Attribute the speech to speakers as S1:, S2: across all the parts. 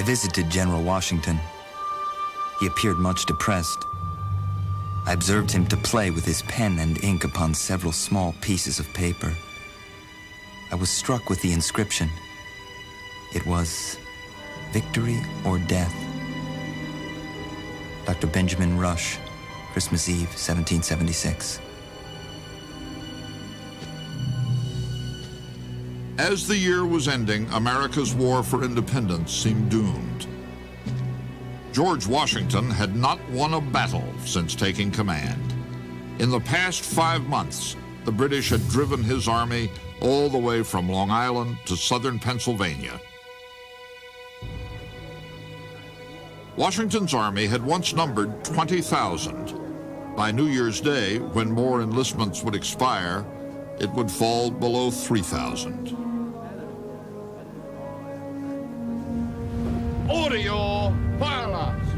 S1: I visited General Washington. He appeared much depressed. I observed him to play with his pen and ink upon several small pieces of paper. I was struck with the inscription. It was, "Victory or Death." Dr. Benjamin Rush, Christmas Eve, 1776.
S2: As the year was ending, America's war for independence seemed doomed. George Washington had not won a battle since taking command. In the past 5 months, the British had driven his army all the way from Long Island to southern Pennsylvania. Washington's army had once numbered 20,000. By New Year's Day, when more enlistments would expire, it would fall below 3,000.
S3: Order your fire alarms.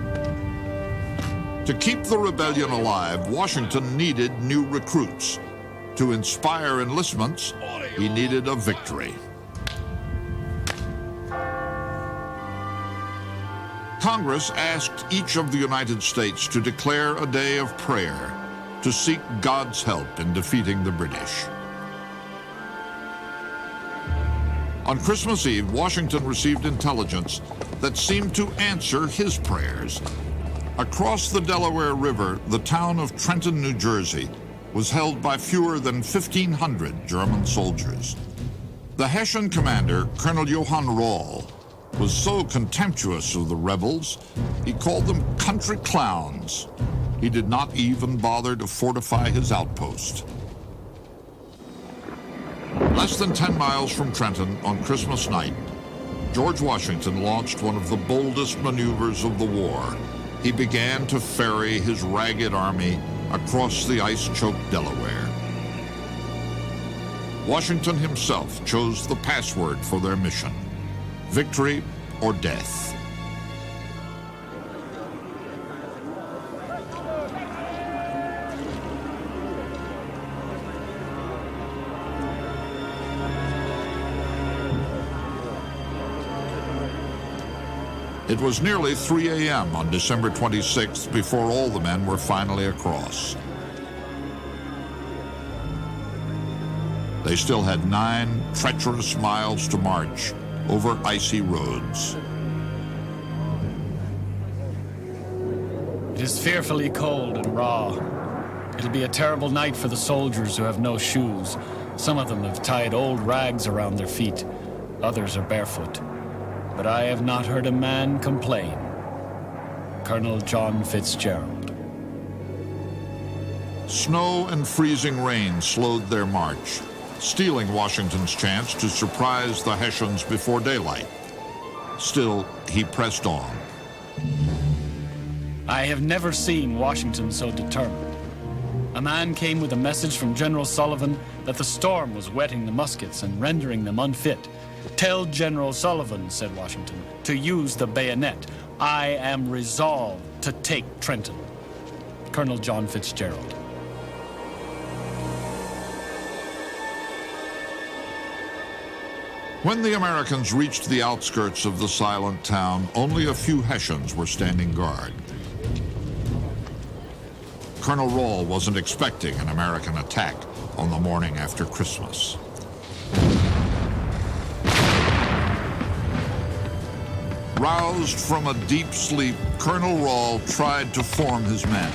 S2: To keep the rebellion alive, Washington needed new recruits. To inspire enlistments, he needed a victory. Congress asked each of the United States to declare a day of prayer to seek God's help in defeating the British. On Christmas Eve, Washington received intelligence that seemed to answer his prayers. Across the Delaware River, the town of Trenton, New Jersey, was held by fewer than 1,500 German soldiers. The Hessian commander, Colonel Johann Rall, was so contemptuous of the rebels, he called them country clowns. He did not even bother to fortify his outpost. Less than 10 miles from Trenton on Christmas night, George Washington launched one of the boldest maneuvers of the war. He began to ferry his ragged army across the ice-choked Delaware. Washington himself chose the password for their mission: victory or death. It was nearly 3 a.m. on December 26th before all the men were finally across. They still had 9 treacherous miles to march over icy roads.
S4: It is fearfully cold and raw. It'll be a terrible night for the soldiers who have no shoes. Some of them have tied old rags around their feet. Others are barefoot. But I have not heard a man complain. Colonel John Fitzgerald.
S2: Snow and freezing rain slowed their march, stealing Washington's chance to surprise the Hessians before daylight. Still, he pressed on.
S4: I have never seen Washington so determined. A man came with a message from General Sullivan that the storm was wetting the muskets and rendering them unfit. "Tell General Sullivan," said Washington, "to use the bayonet. I am resolved to take Trenton." Colonel John Fitzgerald.
S2: When the Americans reached the outskirts of the silent town, only a few Hessians were standing guard. Colonel Rall wasn't expecting an American attack on the morning after Christmas. Roused from a deep sleep, Colonel Rall tried to form his men,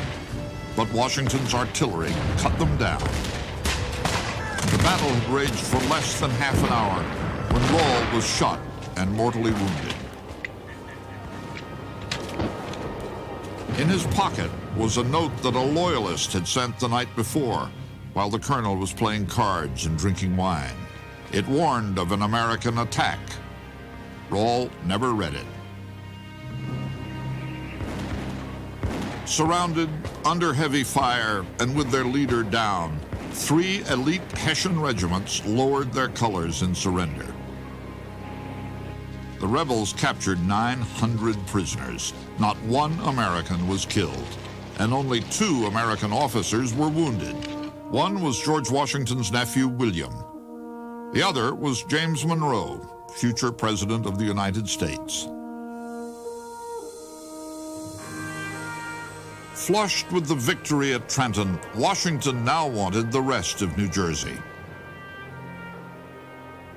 S2: but Washington's artillery cut them down. The battle had raged for less than half an hour when Rall was shot and mortally wounded. In his pocket was a note that a loyalist had sent the night before while the colonel was playing cards and drinking wine. It warned of an American attack. Rall never read it. Surrounded, under heavy fire, and with their leader down, 3 elite Hessian regiments lowered their colors in surrender. The rebels captured 900 prisoners. Not one American was killed, and only 2 American officers were wounded. One was George Washington's nephew, William. The other was James Monroe, future President of the United States. Flushed with the victory at Trenton, Washington now wanted the rest of New Jersey.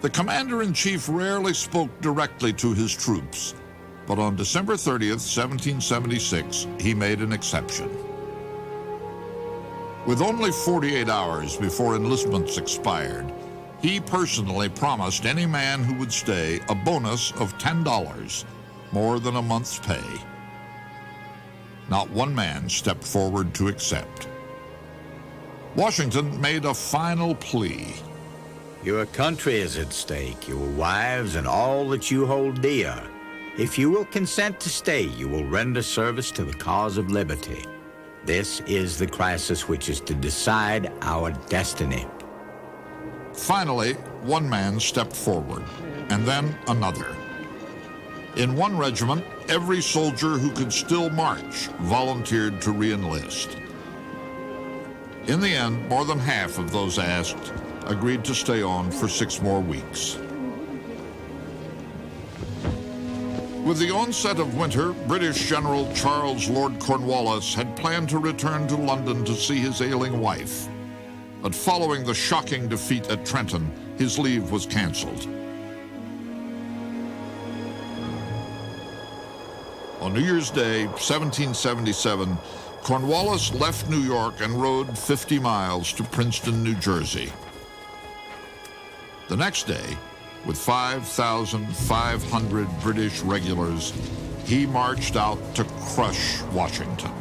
S2: The commander-in-chief rarely spoke directly to his troops, but on December 30th, 1776, he made an exception. With only 48 hours before enlistments expired, he personally promised any man who would stay a bonus of $10, more than a month's pay. Not one man stepped forward to accept. Washington made a final plea.
S5: Your country is at stake, your wives and all that you hold dear. If you will consent to stay, you will render service to the cause of liberty. This is the crisis which is to decide our destiny.
S2: Finally, one man stepped forward, and then another. In one regiment, every soldier who could still march volunteered to re-enlist. In the end, more than half of those asked agreed to stay on for 6 more weeks. With the onset of winter, British General Charles Lord Cornwallis had planned to return to London to see his ailing wife. But following the shocking defeat at Trenton, his leave was canceled. On New Year's Day, 1777, Cornwallis left New York and rode 50 miles to Princeton, New Jersey. The next day, with 5,500 British regulars, he marched out to crush Washington.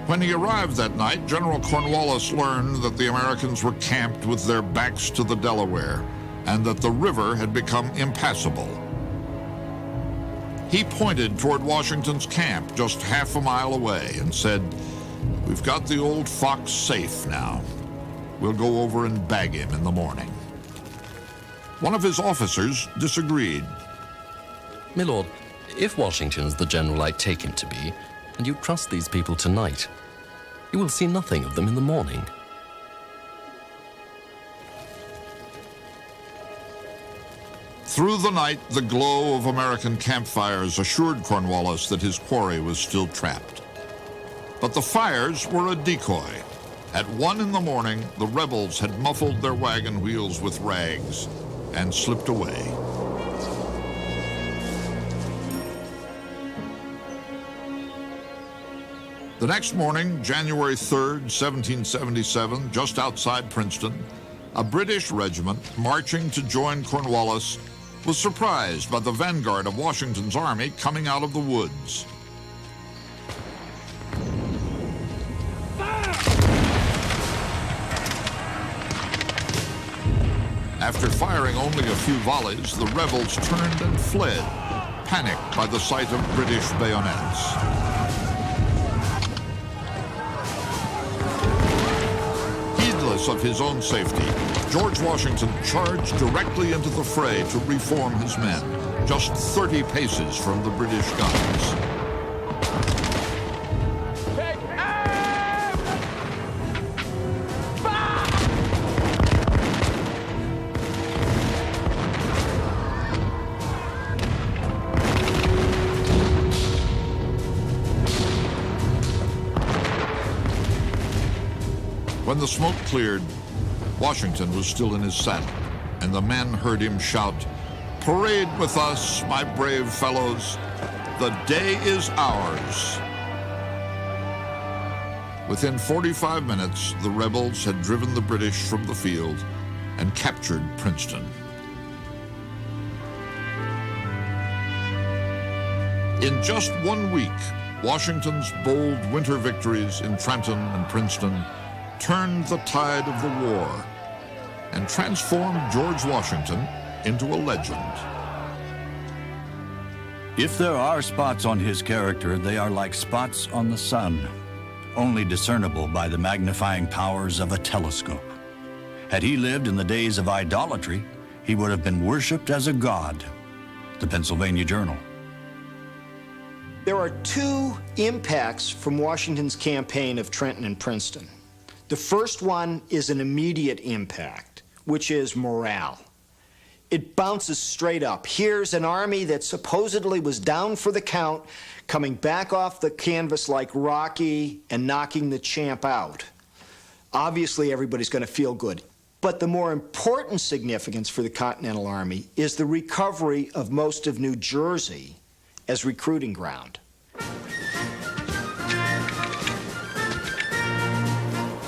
S2: When he arrived that night, General Cornwallis learned that the Americans were camped with their backs to the Delaware and that the river had become impassable. He pointed toward Washington's camp just half a mile away and said, "We've got the old fox safe now. We'll go over and bag him in the morning." One of his officers disagreed.
S6: My lord, if Washington's the general I take him to be, and you trust these people tonight, you will see nothing of them in the morning.
S2: Through the night, the glow of American campfires assured Cornwallis that his quarry was still trapped. But the fires were a decoy. At 1 in the morning, the rebels had muffled their wagon wheels with rags and slipped away. The next morning, January 3rd, 1777, just outside Princeton, a British regiment marching to join Cornwallis was surprised by the vanguard of Washington's army coming out of the woods. After firing only a few volleys, the rebels turned and fled, panicked by the sight of British bayonets. Heedless of his own safety, George Washington charged directly into the fray to reform his men, just 30 paces from the British guns.
S3: Take aim!
S2: When the smoke cleared, Washington was still in his saddle, and the men heard him shout, "Parade with us, my brave fellows. The day is ours." Within 45 minutes, the rebels had driven the British from the field and captured Princeton. In just 1 week, Washington's bold winter victories in Trenton and Princeton turned the tide of the war and transformed George Washington into a legend.
S7: If there are spots on his character, they are like spots on the sun, only discernible by the magnifying powers of a telescope. Had he lived in the days of idolatry, he would have been worshipped as a god. The Pennsylvania Journal.
S8: There are 2 impacts from Washington's campaign of Trenton and Princeton. The first one is an immediate impact, which is morale. It bounces straight up. Here's an army that supposedly was down for the count, coming back off the canvas like Rocky and knocking the champ out. Obviously, everybody's going to feel good. But the more important significance for the Continental Army is the recovery of most of New Jersey as recruiting ground.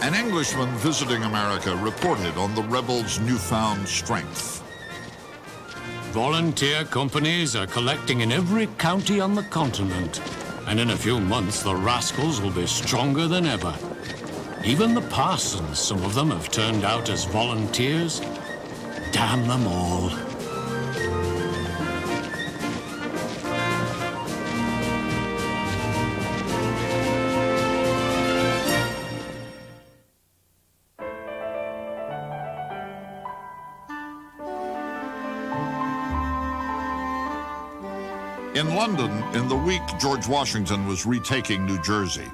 S2: An Englishman visiting America reported on the rebels' newfound strength.
S9: Volunteer companies are collecting in every county on the continent, and in a few months the rascals will be stronger than ever. Even the parsons, some of them, have turned out as volunteers. Damn them all.
S2: In London, in the week George Washington was retaking New Jersey,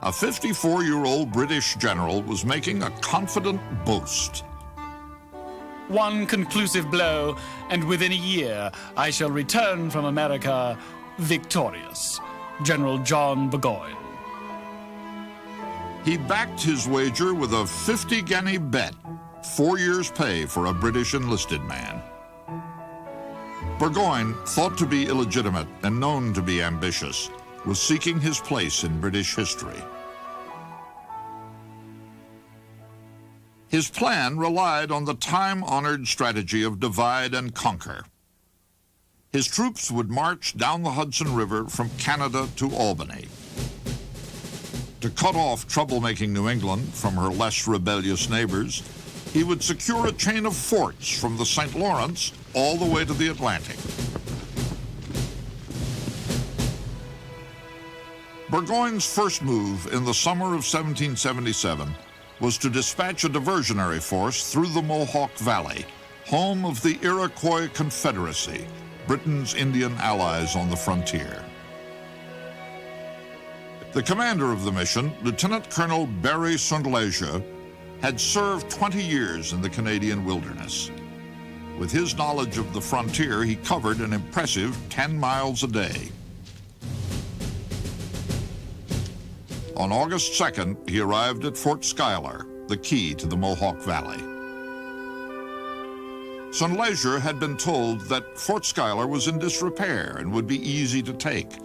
S2: a 54-year-old British general was making a confident boast.
S4: One conclusive blow, and within a year I shall return from America victorious. General John Burgoyne.
S2: He backed his wager with a 50-guinea bet, 4 years' pay for a British enlisted man. Burgoyne, thought to be illegitimate and known to be ambitious, was seeking his place in British history. His plan relied on the time-honored strategy of divide and conquer. His troops would march down the Hudson River from Canada to Albany. To cut off troublemaking New England from her less rebellious neighbors, he would secure a chain of forts from the St. Lawrence all the way to the Atlantic. Burgoyne's first move in the summer of 1777 was to dispatch a diversionary force through the Mohawk Valley, home of the Iroquois Confederacy, Britain's Indian allies on the frontier. The commander of the mission, Lieutenant Colonel Barry St. Leger, had served 20 years in the Canadian wilderness. With his knowledge of the frontier, he covered an impressive 10 miles a day. On August 2nd, he arrived at Fort Schuyler, the key to the Mohawk Valley. St. Leger had been told that Fort Schuyler was in disrepair and would be easy to take.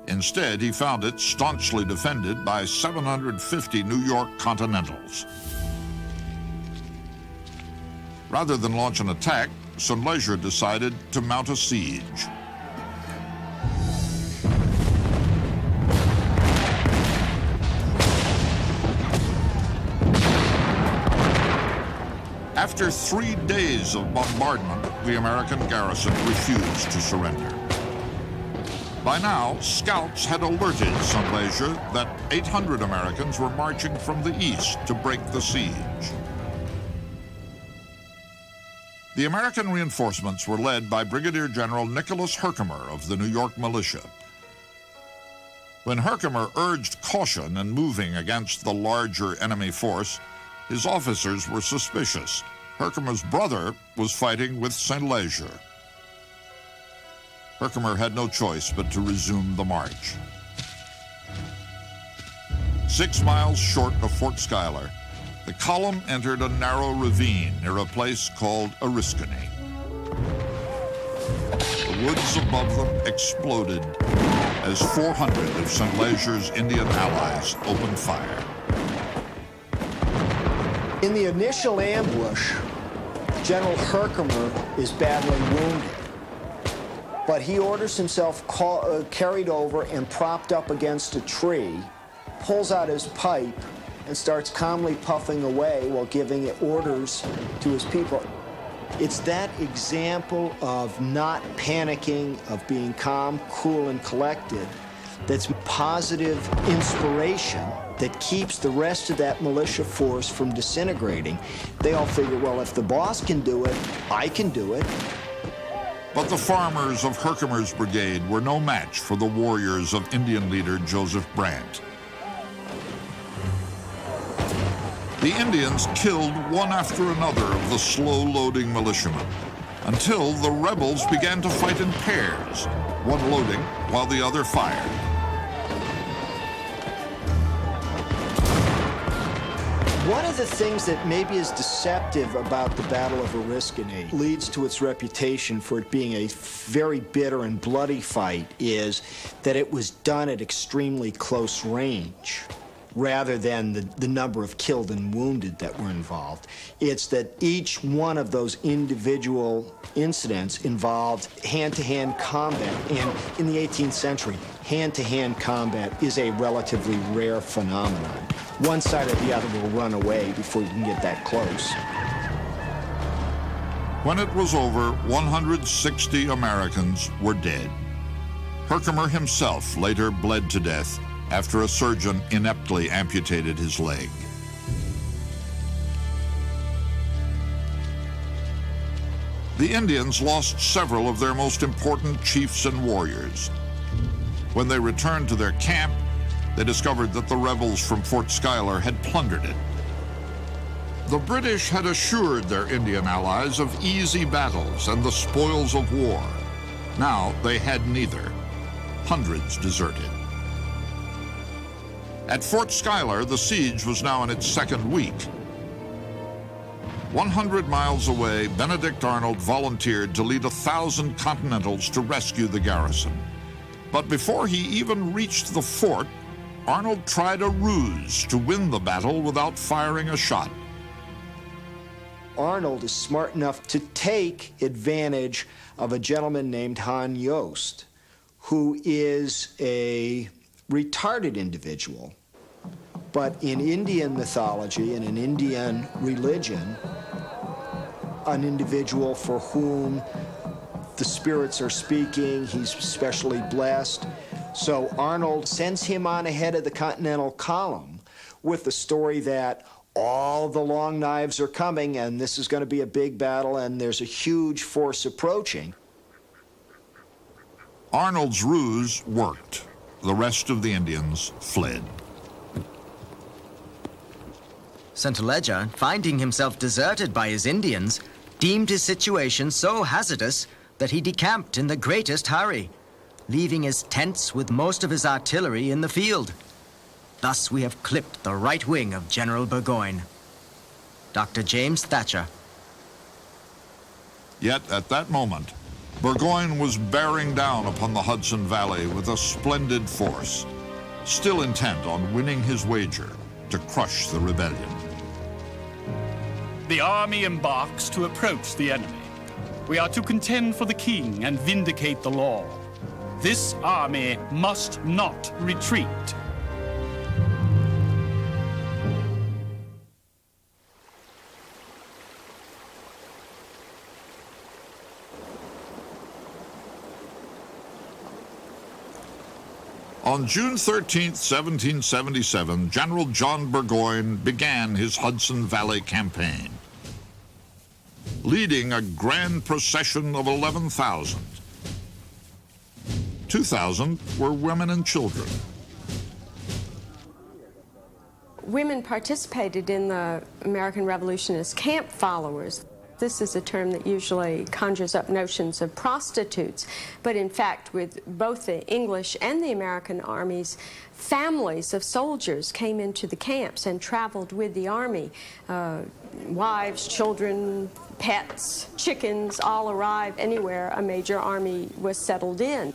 S2: Instead, he found it staunchly defended by 750 New York Continentals. Rather than launch an attack, St. Leger decided to mount a siege. After 3 days of bombardment, the American garrison refused to surrender. By now, scouts had alerted St. Leger that 800 Americans were marching from the east to break the siege. The American reinforcements were led by Brigadier General Nicholas Herkimer of the New York Militia. When Herkimer urged caution in moving against the larger enemy force, his officers were suspicious. Herkimer's brother was fighting with St. Leger. Herkimer had no choice but to resume the march. 6 miles short of Fort Schuyler, the column entered a narrow ravine near a place called Oriskany. The woods above them exploded as 400 of St. Leger's Indian allies opened fire.
S8: In the initial ambush, General Herkimer is badly wounded, but he orders himself carried over and propped up against a tree, pulls out his pipe, and starts calmly puffing away while giving orders to his people. It's that example of not panicking, of being calm, cool, and collected that's positive inspiration that keeps the rest of that militia force from disintegrating. They all figure, well, if the boss can do it, I can do it.
S2: But the farmers of Herkimer's brigade were no match for the warriors of Indian leader Joseph Brant. The Indians killed one after another of the slow-loading militiamen. until the rebels began to fight in pairs, one loading while the other fired.
S8: One of the things that maybe is deceptive about the Battle of Oriskany leads to its reputation for it being a very bitter and bloody fight is that it was done at extremely close range rather than the number of killed and wounded that were involved. It's that each one of those individual incidents involved hand-to-hand combat, and in the 18th century, hand-to-hand combat is a relatively rare phenomenon. One side or the other will run away before you can get that close.
S2: When it was over, 160 Americans were dead. Herkimer himself later bled to death after a surgeon ineptly amputated his leg. The Indians lost several of their most important chiefs and warriors. When they returned to their camp, they discovered that the rebels from Fort Schuyler had plundered it. The British had assured their Indian allies of easy battles and the spoils of war. Now they had neither. Hundreds deserted. At Fort Schuyler, the siege was now in its second week. 100 miles away, Benedict Arnold volunteered to lead 1,000 Continentals to rescue the garrison. But before he even reached the fort, Arnold tried a ruse to win the battle without firing a shot.
S8: Arnold is smart enough to take advantage of a gentleman named Han Yost, who is a retarded individual. But in Indian mythology and in Indian religion, an individual for whom the spirits are speaking, he's specially blessed. So Arnold sends him on ahead of the Continental column with the story that all the long knives are coming and this is going to be a big battle and there's a huge force approaching.
S2: Arnold's ruse worked. The rest of the Indians fled.
S10: Santaleja, finding himself deserted by his Indians, deemed his situation so hazardous that he decamped in the greatest hurry, leaving his tents with most of his artillery in the field. Thus we have clipped the right wing of General Burgoyne. Dr. James Thatcher.
S2: Yet at that moment, Burgoyne was bearing down upon the Hudson Valley with a splendid force, still intent on winning his wager to crush the rebellion.
S4: The army embarks to approach the enemy. We are to contend for the king and vindicate the law. This army must not retreat.
S2: On June 13, 1777, General John Burgoyne began his Hudson Valley campaign, leading a grand procession of 11,000. 2,000 were women and children.
S11: Women participated in the American Revolution as camp followers. This is a term that usually conjures up notions of prostitutes, but in fact, with both the English and the American armies, families of soldiers came into the camps and traveled with the army. Wives, children, pets, chickens all arrived anywhere a major army was settled in.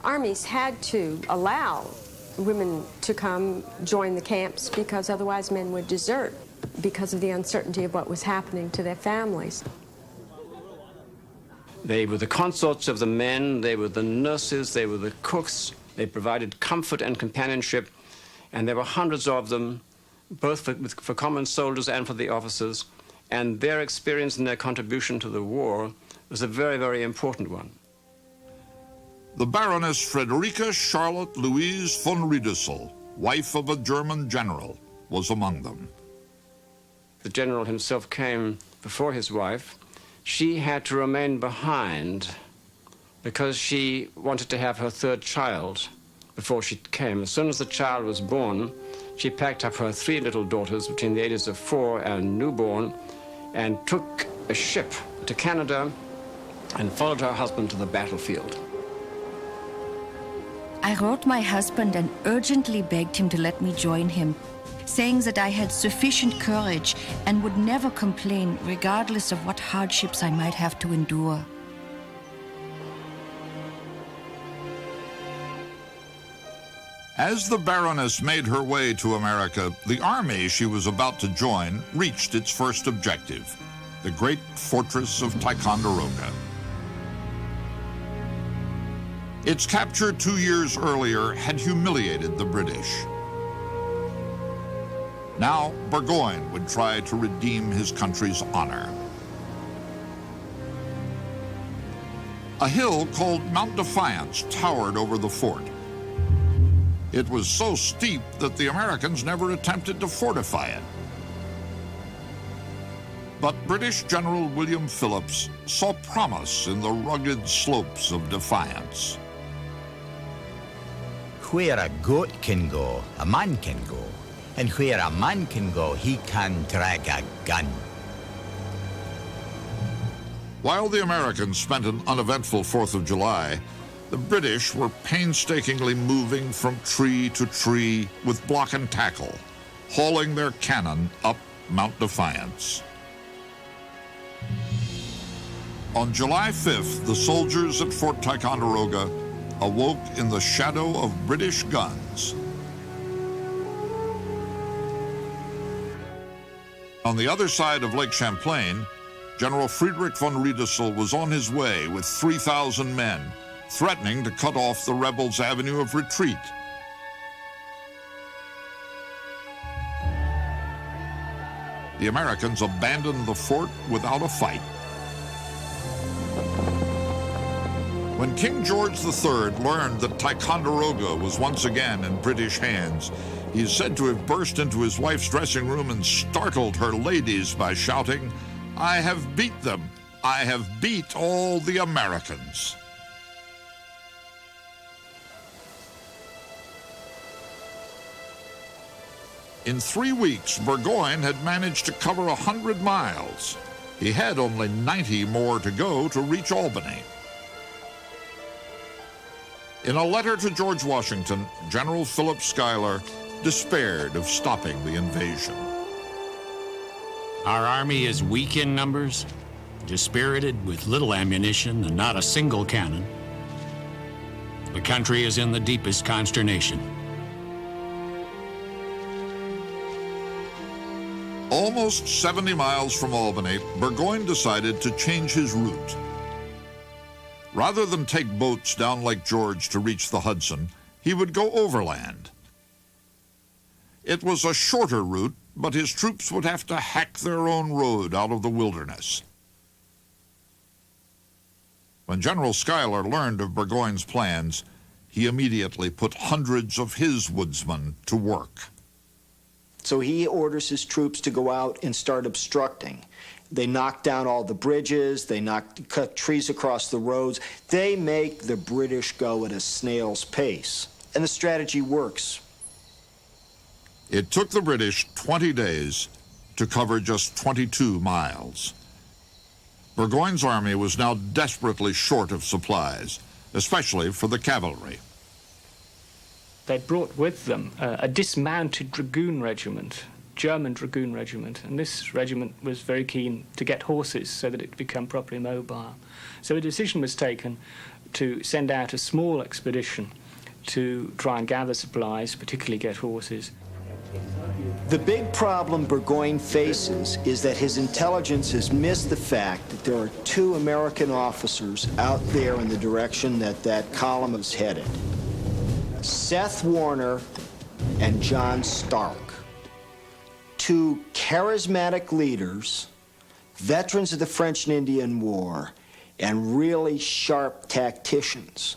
S11: Armies had to allow women to come join the camps because otherwise men would desert because of the uncertainty of what was happening to their families.
S12: They were the consorts of the men, they were the nurses, they were the cooks, they provided comfort and companionship, and there were hundreds of them, both for common soldiers and for the officers, and their experience and their contribution to the war was a very, very important one.
S2: The Baroness Frederica Charlotte Louise von Riedesel, wife of a German general, was among them.
S12: The general himself came before his wife. She had to remain behind because she wanted to have her third child before she came. As soon as the child was born, she packed up her 3 little daughters between the ages of 4 and newborn and took a ship to Canada and followed her husband to the battlefield.
S13: I wrote my husband and urgently begged him to let me join him, saying that I had sufficient courage and would never complain, regardless of what hardships I might have to endure.
S2: As the Baroness made her way to America, the army she was about to join reached its first objective, the great fortress of Ticonderoga. Its capture 2 years earlier had humiliated the British. Now, Burgoyne would try to redeem his country's honor. A hill called Mount Defiance towered over the fort. It was so steep that the Americans never attempted to fortify it. But British General William Phillips saw promise in the rugged slopes of Defiance.
S5: Where a goat can go, a man can go. And where a man can go, he can drag a gun.
S2: While the Americans spent an uneventful 4th of July, the British were painstakingly moving from tree to tree with block and tackle, hauling their cannon up Mount Defiance. On July 5th, the soldiers at Fort Ticonderoga awoke in the shadow of British guns. On the other side of Lake Champlain, General Friedrich von Riedesel was on his way with 3,000 men, threatening to cut off the rebels' avenue of retreat. The Americans abandoned the fort without a fight. When King George III learned that Ticonderoga was once again in British hands, he is said to have burst into his wife's dressing room and startled her ladies by shouting, "I have beat them! I have beat all the Americans!" In 3 weeks, Burgoyne had managed to cover 100 miles. He had only 90 more to go to reach Albany. In a letter to George Washington, General Philip Schuyler despaired of stopping the invasion.
S9: Our army is weak in numbers, dispirited with little ammunition and not a single cannon. The country is in the deepest consternation.
S2: Almost 70 miles from Albany, Burgoyne decided to change his route. Rather than take boats down Lake George to reach the Hudson, he would go overland. It was a shorter route, but his troops would have to hack their own road out of the wilderness. When General Schuyler learned of Burgoyne's plans, he immediately put hundreds of his woodsmen to work.
S8: So he orders his troops to go out and start obstructing. They knock down all the bridges, they cut trees across the roads. They make the British go at a snail's pace. And the strategy works.
S2: It took the British 20 days to cover just 22 miles. Burgoyne's army was now desperately short of supplies, especially for the cavalry.
S14: They brought with them a dismounted dragoon regiment, German dragoon regiment, and this regiment was very keen to get horses so that it could become properly mobile. So a decision was taken to send out a small expedition to try and gather supplies, particularly get horses.
S8: The big problem Burgoyne faces is that his intelligence has missed the fact that there are 2 American officers out there in the direction that that column is headed. Seth Warner and John Stark, 2 charismatic leaders, veterans of the French and Indian War, and really sharp tacticians.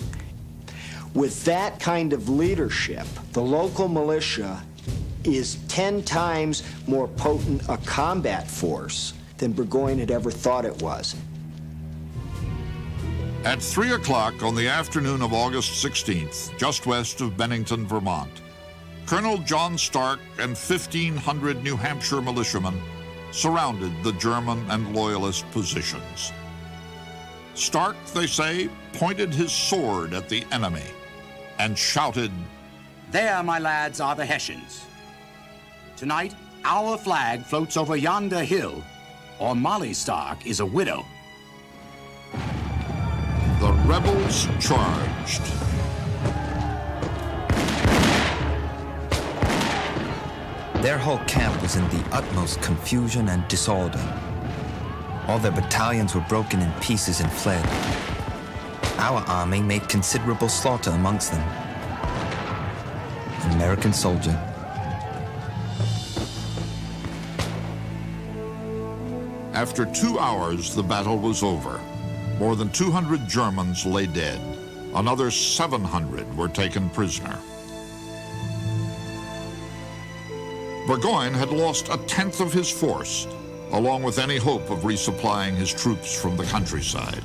S8: With that kind of leadership, the local militia is 10 times more potent a combat force than Burgoyne had ever thought it was.
S2: At 3 o'clock on the afternoon of August 16th, just west of Bennington, Vermont, Colonel John Stark and 1,500 New Hampshire militiamen surrounded the German and Loyalist positions. Stark, they say, pointed his sword at the enemy and shouted,
S15: "There, my lads, are the Hessians. Tonight, our flag floats over yonder hill, or Molly Stark is a widow."
S2: The rebels charged.
S1: Their whole camp was in the utmost confusion and disorder. All their battalions were broken in pieces and fled. Our army made considerable slaughter amongst them. An American soldier.
S2: After 2 hours, the battle was over. More than 200 Germans lay dead. Another 700 were taken prisoner. Burgoyne had lost 1/10 of his force, along with any hope of resupplying his troops from the countryside.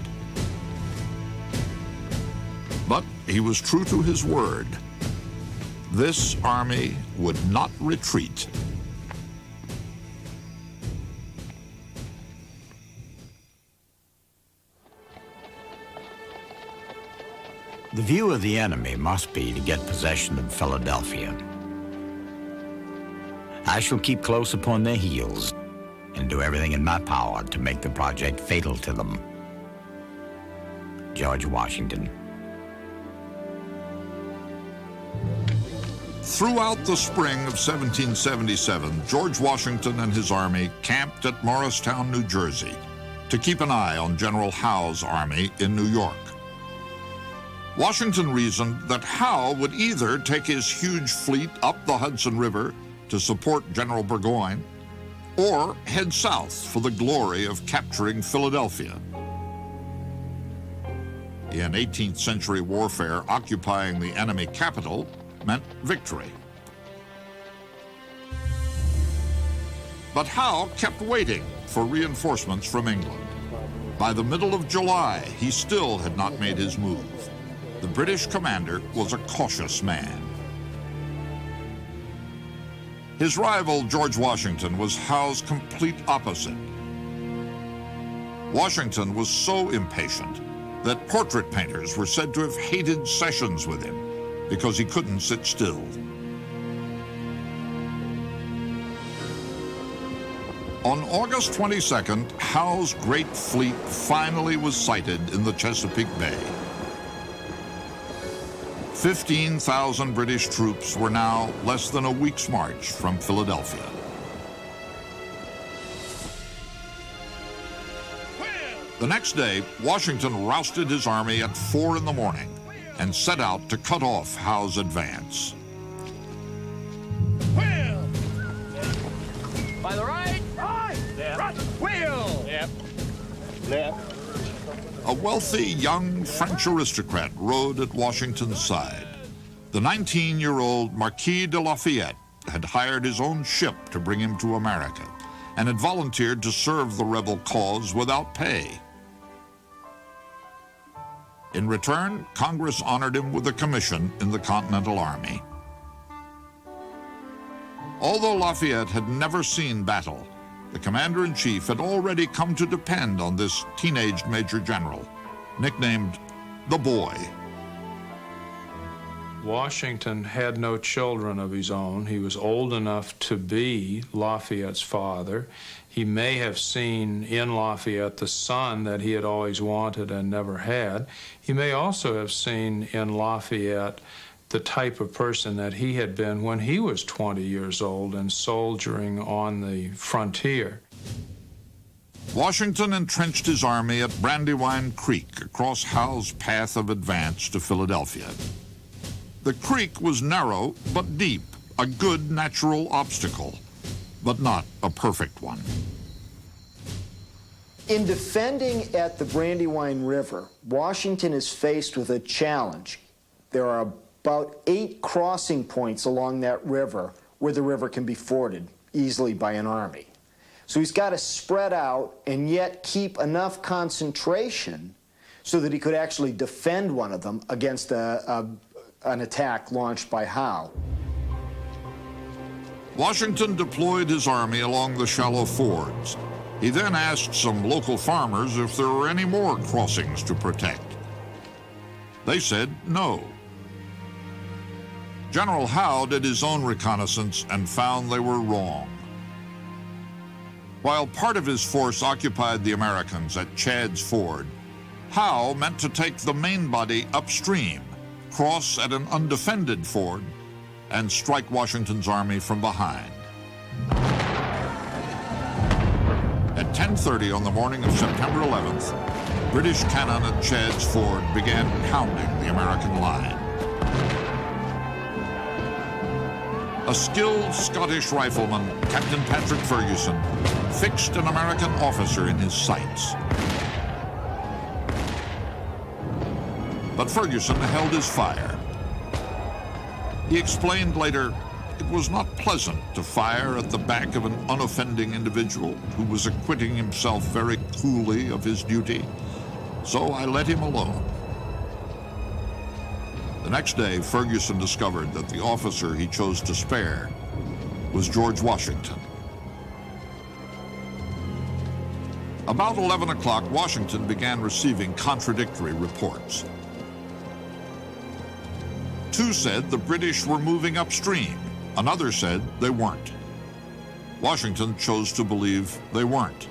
S2: But he was true to his word. This army would not retreat.
S5: The view of the enemy must be to get possession of Philadelphia. I shall keep close upon their heels and do everything in my power to make the project fatal to them. George Washington.
S2: Throughout the spring of 1777, George Washington and his army camped at Morristown, New Jersey, to keep an eye on General Howe's army in New York. Washington reasoned that Howe would either take his huge fleet up the Hudson River to support General Burgoyne, or head south for the glory of capturing Philadelphia. In 18th century warfare, occupying the enemy capital meant victory. But Howe kept waiting for reinforcements from England. By the middle of July, he still had not made his move. The British commander was a cautious man. His rival, George Washington, was Howe's complete opposite. Washington was so impatient that portrait painters were said to have hated sessions with him because he couldn't sit still. On August 22nd, Howe's great fleet finally was sighted in the Chesapeake Bay. 15,000 British troops were now less than a week's march from Philadelphia. The next day, Washington rousted his army at 4 in the morning and set out to cut off Howe's advance.
S3: By the right. Right. Wheel. Yep. Left.
S2: A wealthy young French aristocrat rode at Washington's side. The 19-year-old Marquis de Lafayette had hired his own ship to bring him to America and had volunteered to serve the rebel cause without pay. In return, Congress honored him with a commission in the Continental Army. Although Lafayette had never seen battle, the commander-in-chief had already come to depend on this teenage major general, nicknamed the Boy.
S16: Washington had no children of his own. He was old enough to be Lafayette's father. He may have seen in Lafayette the son that he had always wanted and never had. He may also have seen in Lafayette the type of person that he had been when he was 20 years old and soldiering on the frontier.
S2: Washington entrenched his army at Brandywine Creek across Howe's path of advance to Philadelphia. The creek was narrow but deep, a good natural obstacle, but not a perfect one.
S8: In defending at the Brandywine River, Washington is faced with a challenge. There are about 8 crossing points along that river where the river can be forded easily by an army. So he's got to spread out and yet keep enough concentration so that he could actually defend one of them against an attack launched by Howe.
S2: Washington deployed his army along the shallow fords, He then asked some local farmers if there were any more crossings to protect. They said no. General Howe did his own reconnaissance and found they were wrong. While part of his force occupied the Americans at Chadds Ford, Howe meant to take the main body upstream, cross at an undefended ford, and strike Washington's army from behind. At 10:30 on the morning of September 11th, British cannon at Chadds Ford began pounding the American line. A skilled Scottish rifleman, Captain Patrick Ferguson, fixed an American officer in his sights. But Ferguson held his fire. He explained later, it was not pleasant to fire at the back of an unoffending individual who was acquitting himself very coolly of his duty, so I let him alone. The next day, Ferguson discovered that the officer he chose to spare was George Washington. About 11 o'clock, Washington began receiving contradictory reports. Two said the British were moving upstream. Another said they weren't. Washington chose to believe they weren't.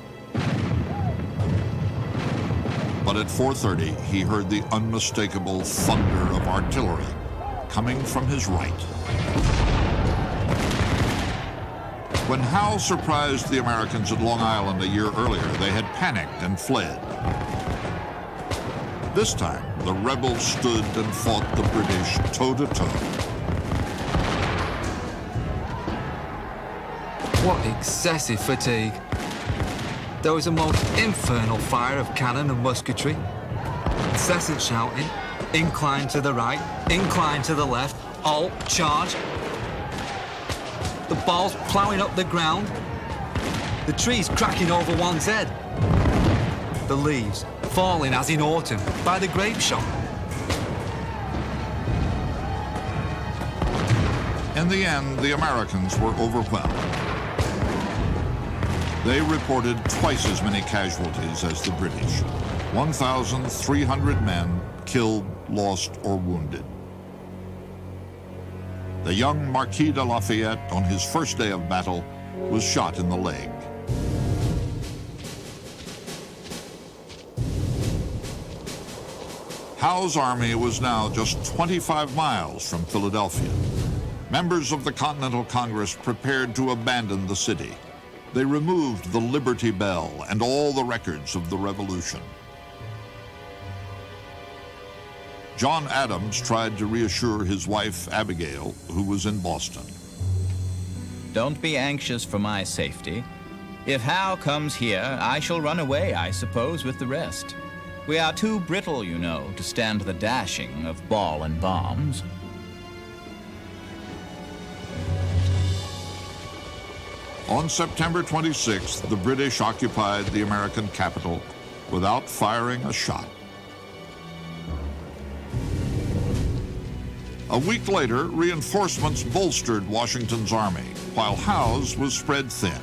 S2: But at 4:30, he heard the unmistakable thunder of artillery coming from his right. When Howe surprised the Americans at Long Island a year earlier, they had panicked and fled. This time, the rebels stood and fought the British toe-to-toe.
S17: What excessive fatigue. There was a most infernal fire of cannon and musketry. Incessant shouting, incline to the right, incline to the left, halt, charge. The balls ploughing up the ground. The trees cracking over one's head. The leaves falling as in autumn by the grape shot.
S2: In the end, the Americans were overwhelmed. They reported twice as many casualties as the British. 1,300 men killed, lost, or wounded. The young Marquis de Lafayette, on his first day of battle, was shot in the leg. Howe's army was now just 25 miles from Philadelphia. Members of the Continental Congress prepared to abandon the city. They removed the Liberty Bell and all the records of the Revolution. John Adams tried to reassure his wife, Abigail, who was in Boston.
S18: Don't be anxious for my safety. If Howe comes here, I shall run away, I suppose, with the rest. We are too brittle, you know, to stand the dashing of ball and bombs.
S2: On September 26th, the British occupied the American capital without firing a shot. A week later, reinforcements bolstered Washington's army, while Howe's was spread thin.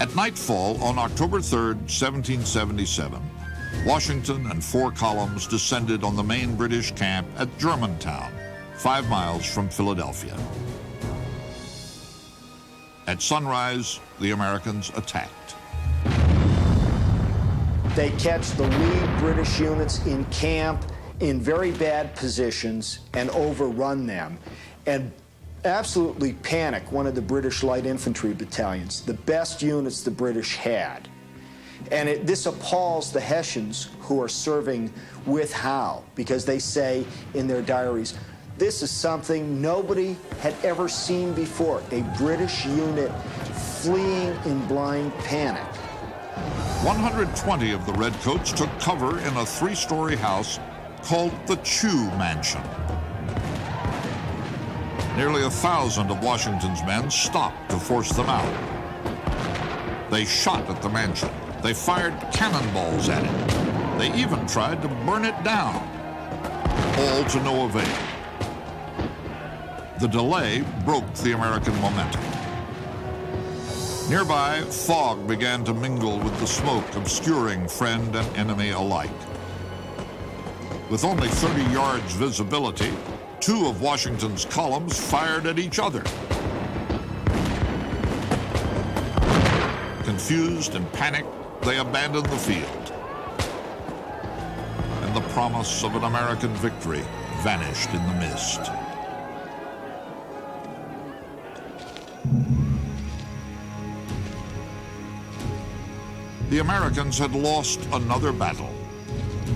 S2: At nightfall on October 3rd, 1777, Washington and 4 columns descended on the main British camp at Germantown, 5 miles from Philadelphia. At sunrise, the Americans attacked.
S8: They catch the lead British units in camp in very bad positions and overrun them and absolutely panic one of the British light infantry battalions, the best units the British had. And this appalls the Hessians who are serving with Howe, because they say in their diaries, this is something nobody had ever seen before, a British unit fleeing in blind panic.
S2: 120 of the Redcoats took cover in a 3-story house called the Chew Mansion. Nearly 1,000 of Washington's men stopped to force them out. They shot at the mansion. They fired cannonballs at it. They even tried to burn it down, all to no avail. The delay broke the American momentum. Nearby, fog began to mingle with the smoke, obscuring friend and enemy alike. With only 30 yards visibility, two of Washington's columns fired at each other. Confused and panicked, they abandoned the field. And the promise of an American victory vanished in the mist. The Americans had lost another battle,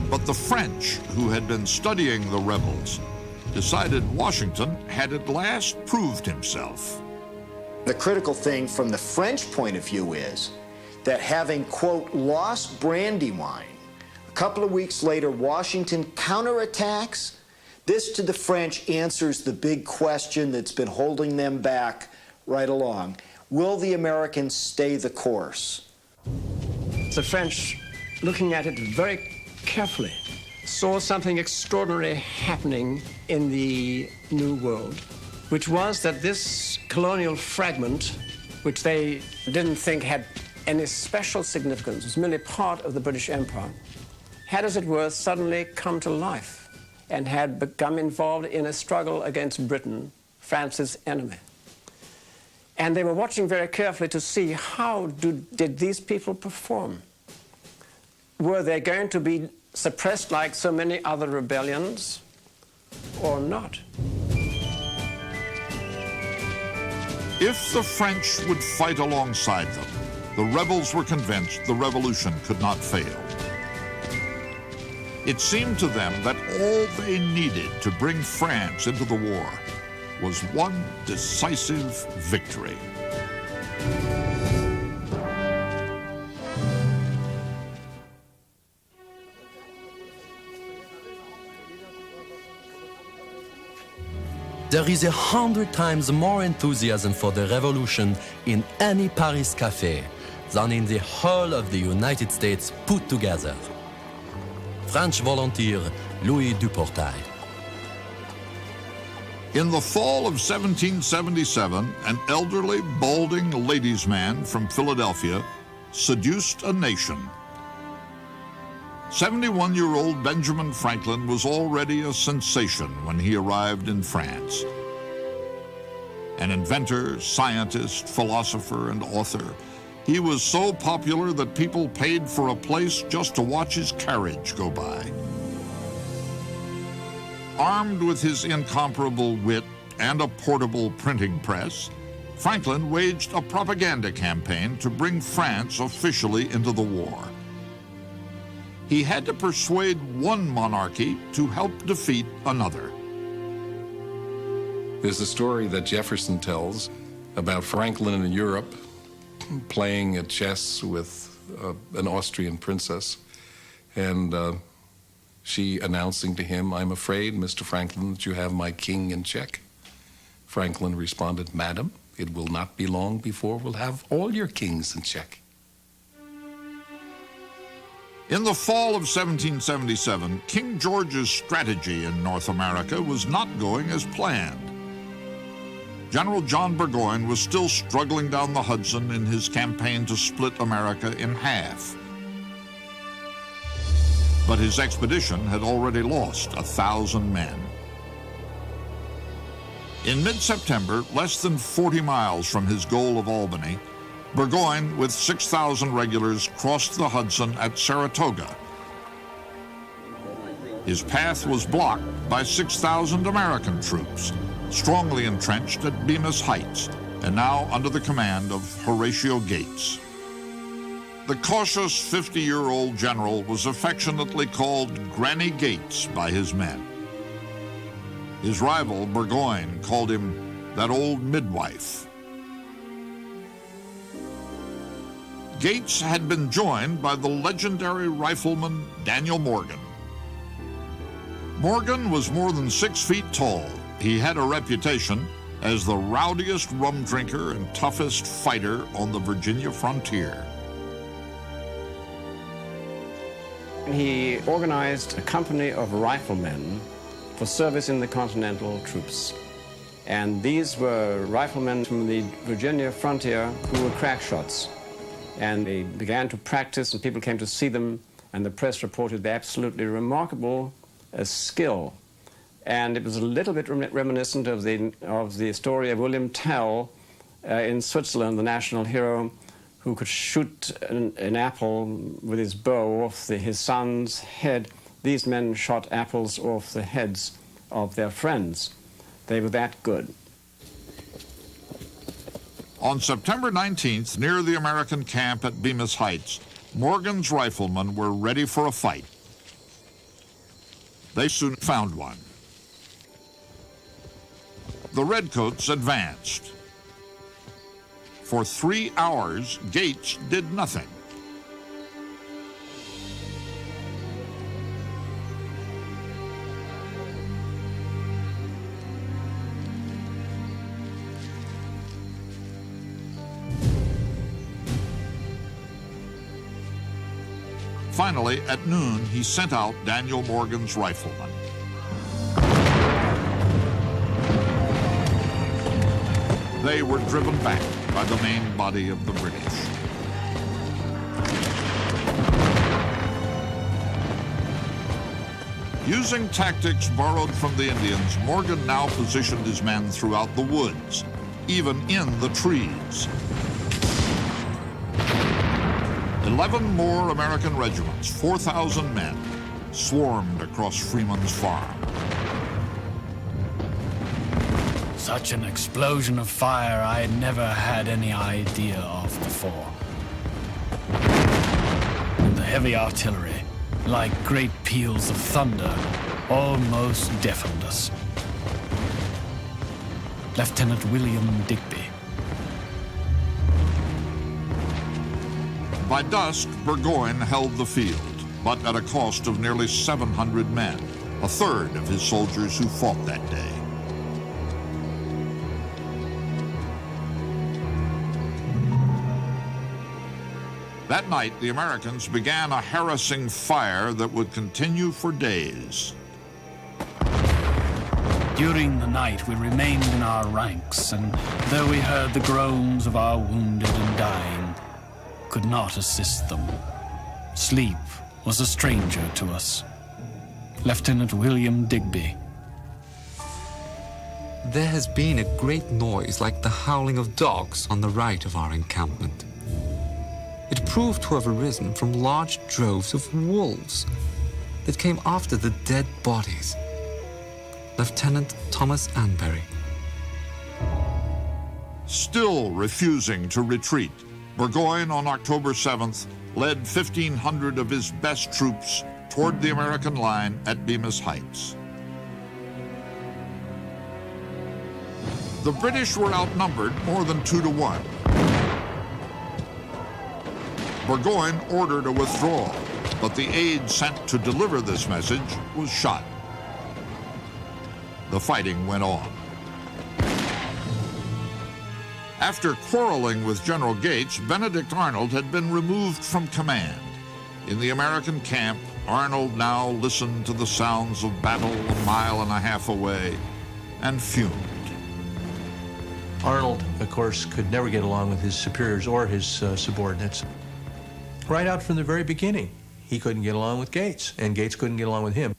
S2: but the French, who had been studying the rebels, decided Washington had at last proved himself.
S8: The critical thing from the French point of view is that having, quote, lost Brandywine, a couple of weeks later, Washington counterattacks. This, to the French, answers the big question that's been holding them back right along. Will the Americans stay the course?
S12: The French, looking at it very carefully, saw something extraordinary happening in the New World, which was that this colonial fragment, which they didn't think had any special significance, was merely part of the British Empire, had, as it were, suddenly come to life and had become involved in a struggle against Britain, France's enemy. And they were watching very carefully to see how did these people perform. Were they going to be suppressed like so many other rebellions or not?
S2: If the French would fight alongside them, the rebels were convinced the revolution could not fail. It seemed to them that all they needed to bring France into the war was one decisive victory.
S6: There is 100 times more enthusiasm for the revolution in any Paris café than in the whole of the United States put together. French volunteer Louis Duportail.
S2: In the fall of 1777, an elderly, balding ladies' man from Philadelphia seduced a nation. 71-year-old Benjamin Franklin was already a sensation when he arrived in France. An inventor, scientist, philosopher, and author, he was so popular that people paid for a place just to watch his carriage go by. Armed with his incomparable wit and a portable printing press, Franklin waged a propaganda campaign to bring France officially into the war. He had to persuade one monarchy to help defeat another.
S19: There's a story that Jefferson tells about Franklin in Europe playing at chess with an Austrian princess, and she announcing to him, "I'm afraid, Mr. Franklin, that you have my king in check." Franklin responded, "Madam, it will not be long before we'll have all your kings in check."
S2: In the fall of 1777, King George's strategy in North America was not going as planned. General John Burgoyne was still struggling down the Hudson in his campaign to split America in half. But his expedition had already lost 1,000 men. In mid-September, less than 40 miles from his goal of Albany, Burgoyne, with 6,000 regulars, crossed the Hudson at Saratoga. His path was blocked by 6,000 American troops, strongly entrenched at Bemis Heights, and now under the command of Horatio Gates. The cautious 50-year-old general was affectionately called Granny Gates by his men. His rival, Burgoyne, called him that old midwife. Gates had been joined by the legendary rifleman Daniel Morgan. Morgan was more than 6 feet tall. He had a reputation as the rowdiest rum drinker and toughest fighter on the Virginia frontier.
S12: He organized a company of riflemen for service in the Continental troops. And these were riflemen from the Virginia frontier who were crack shots. And they began to practice, and people came to see them, and the press reported the absolutely remarkable skill. And it was a little bit reminiscent of the story of William Tell in Switzerland, the national hero, who could shoot an apple with his bow off his son's head. These men shot apples off the heads of their friends. They were that good.
S2: On September 19th, near the American camp at Bemis Heights, Morgan's riflemen were ready for a fight. They soon found one. The Redcoats advanced. For 3 hours, Gates did nothing. Finally, at noon, he sent out Daniel Morgan's riflemen. They were driven back by the main body of the British. Using tactics borrowed from the Indians, Morgan now positioned his men throughout the woods, even in the trees. 11 more American regiments, 4,000 men, swarmed across Freeman's farm.
S4: Such an explosion of fire I had never had any idea of before. And the heavy artillery, like great peals of thunder, almost deafened us. Lieutenant William Digby.
S2: By dusk, Burgoyne held the field, but at a cost of nearly 700 men, a third of his soldiers who fought that day. That night, the Americans began a harassing fire that would continue for days.
S4: During the night, we remained in our ranks, and though we heard the groans of our wounded and dying, could not assist them. Sleep was a stranger to us. Lieutenant William Digby.
S17: There has been a great noise like the howling of dogs on the right of our encampment. It proved to have arisen from large droves of wolves that came after the dead bodies. Lieutenant Thomas Anbury.
S2: Still refusing to retreat, Burgoyne on October 7th led 1,500 of his best troops toward the American line at Bemis Heights. The British were outnumbered more than 2 to 1. Burgoyne ordered a withdrawal, but the aide sent to deliver this message was shot. The fighting went on. After quarreling with General Gates, Benedict Arnold had been removed from command. In the American camp, Arnold now listened to the sounds of battle a mile and a half away and fumed.
S20: Arnold, of course, could never get along with his superiors or his subordinates. Right out from the very beginning, he couldn't get along with Gates, and Gates couldn't get along with him.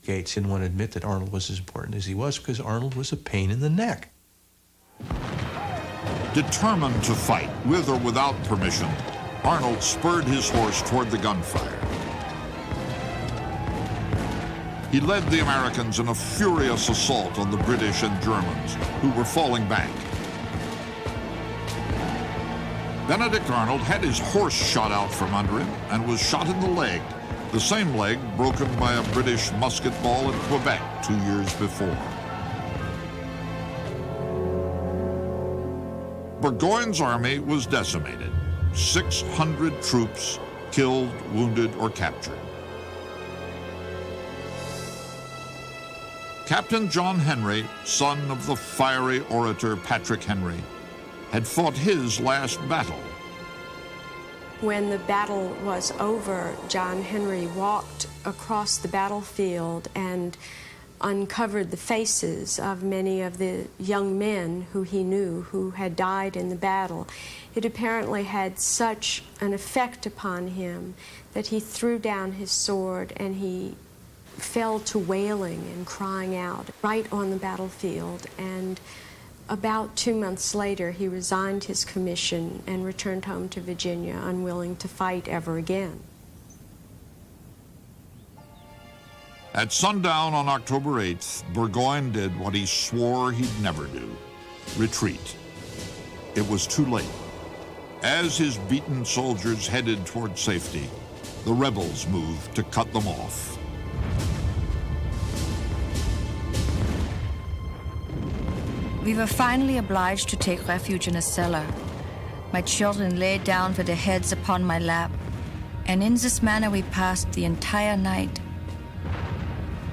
S20: Gates didn't want to admit that Arnold was as important as he was because Arnold was a pain in the neck.
S2: Determined to fight, with or without permission, Arnold spurred his horse toward the gunfire. He led the Americans in a furious assault on the British and Germans, who were falling back. Benedict Arnold had his horse shot out from under him and was shot in the leg, the same leg broken by a British musket ball in Quebec 2 years before. Burgoyne's army was decimated. 600 troops killed, wounded, or captured. Captain John Henry, son of the fiery orator Patrick Henry, had fought his last battle.
S11: When the battle was over, John Henry walked across the battlefield and uncovered the faces of many of the young men who he knew who had died in the battle. It apparently had such an effect upon him that he threw down his sword and he fell to wailing and crying out right on the battlefield. And about 2 months later, he resigned his commission and returned home to Virginia, unwilling to fight ever again.
S2: At sundown on October 8th, Burgoyne did what he swore he'd never do: retreat. It was too late. As his beaten soldiers headed toward safety, the rebels moved to cut them off.
S13: We were finally obliged to take refuge in a cellar. My children lay down with their heads upon my lap, and in this manner we passed the entire night.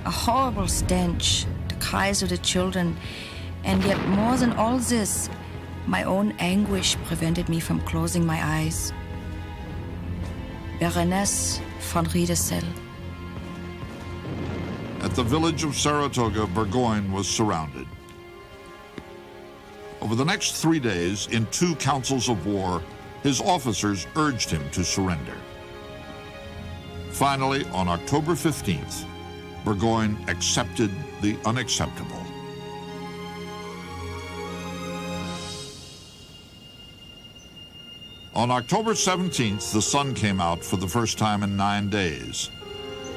S13: A horrible stench, the cries of the children, and yet more than all this, my own anguish prevented me from closing my eyes. Baroness von Riedesel.
S2: At the village of Saratoga, Burgoyne was surrounded. Over the next 3 days, in 2 councils of war, his officers urged him to surrender. Finally, on October 15th, Burgoyne accepted the unacceptable. On October 17th, the sun came out for the first time in 9 days.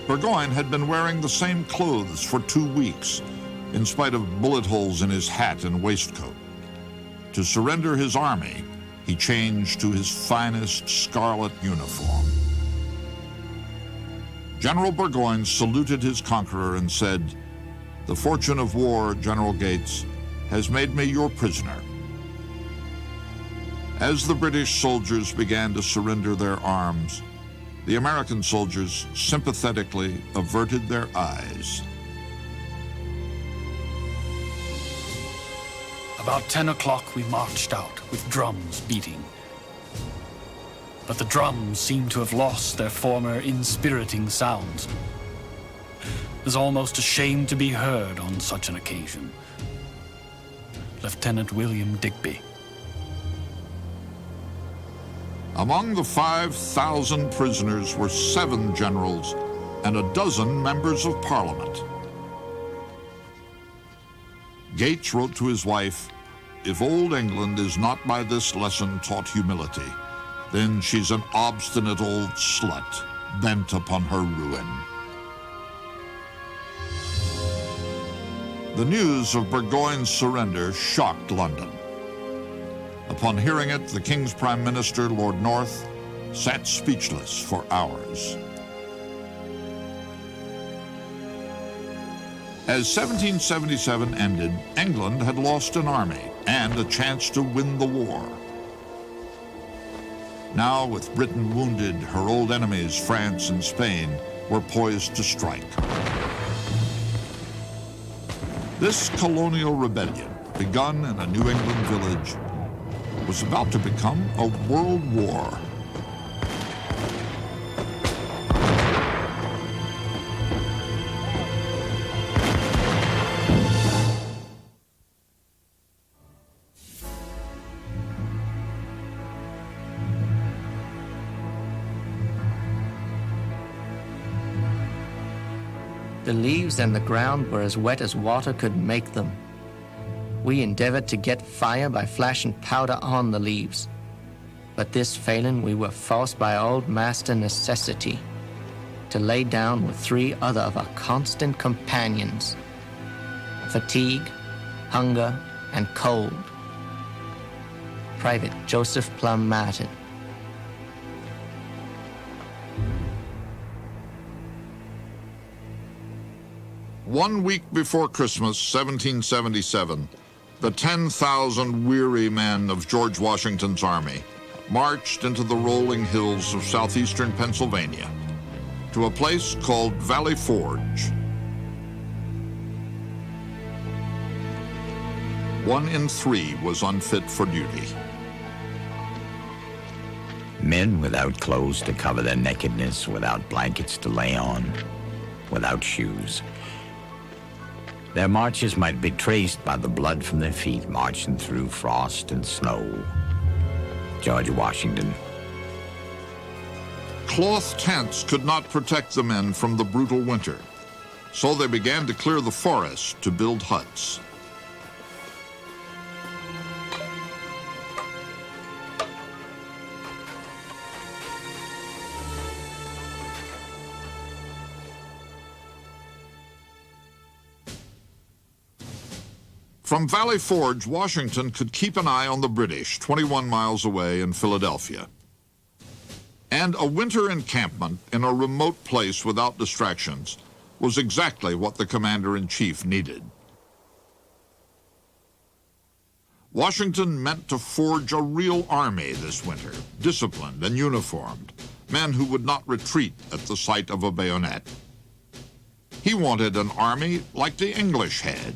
S2: Burgoyne had been wearing the same clothes for 2 weeks, in spite of bullet holes in his hat and waistcoat. To surrender his army, he changed to his finest scarlet uniform. General Burgoyne saluted his conqueror and said, "The fortune of war, General Gates, has made me your prisoner." As the British soldiers began to surrender their arms, the American soldiers sympathetically averted their eyes.
S4: About 10 o'clock we marched out, with drums beating. But the drums seemed to have lost their former inspiriting sounds. It was almost a shame to be heard on such an occasion. Lieutenant William Digby.
S2: Among the 5,000 prisoners were 7 generals and a dozen members of Parliament. Gates wrote to his wife, "If old England is not by this lesson taught humility, then she's an obstinate old slut bent upon her ruin." The news of Burgoyne's surrender shocked London. Upon hearing it, the King's Prime Minister, Lord North, sat speechless for hours. As 1777 ended, England had lost an army and a chance to win the war. Now, with Britain wounded, her old enemies, France and Spain, were poised to strike. This colonial rebellion, begun in a New England village, was about to become a world war.
S21: The leaves and the ground were as wet as water could make them. We endeavored to get fire by flashing powder on the leaves. But this failing, we were forced by old master necessity to lay down with 3 other of our constant companions: fatigue, hunger, and cold. Private Joseph Plum Martin.
S2: One week before Christmas, 1777, the 10,000 weary men of George Washington's army marched into the rolling hills of southeastern Pennsylvania to a place called Valley Forge. 1 in 3 was unfit for duty.
S5: Men without clothes to cover their nakedness, without blankets to lay on, without shoes. Their marches might be traced by the blood from their feet marching through frost and snow. George Washington.
S2: Cloth tents could not protect the men from the brutal winter, so they began to clear the forest to build huts. From Valley Forge, Washington could keep an eye on the British 21 miles away in Philadelphia. And a winter encampment in a remote place without distractions was exactly what the commander-in-chief needed. Washington meant to forge a real army this winter, disciplined and uniformed, men who would not retreat at the sight of a bayonet. He wanted an army like the English had.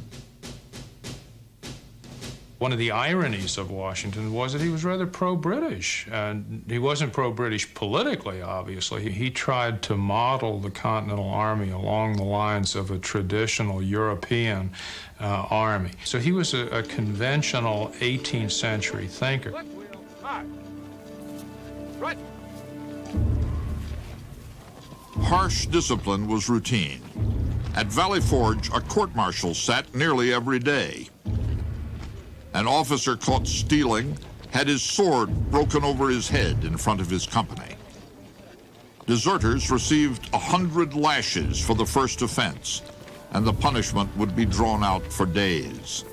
S16: One of the ironies of Washington was that he was rather pro-British. And he wasn't pro-British politically, obviously. He tried to model the Continental Army along the lines of a traditional European army. So he was a conventional 18th century thinker.
S2: Right. Harsh discipline was routine. At Valley Forge, a court-martial sat nearly every day. An officer caught stealing had his sword broken over his head in front of his company. Deserters received 100 lashes for the first offense, and the punishment would be drawn out for days.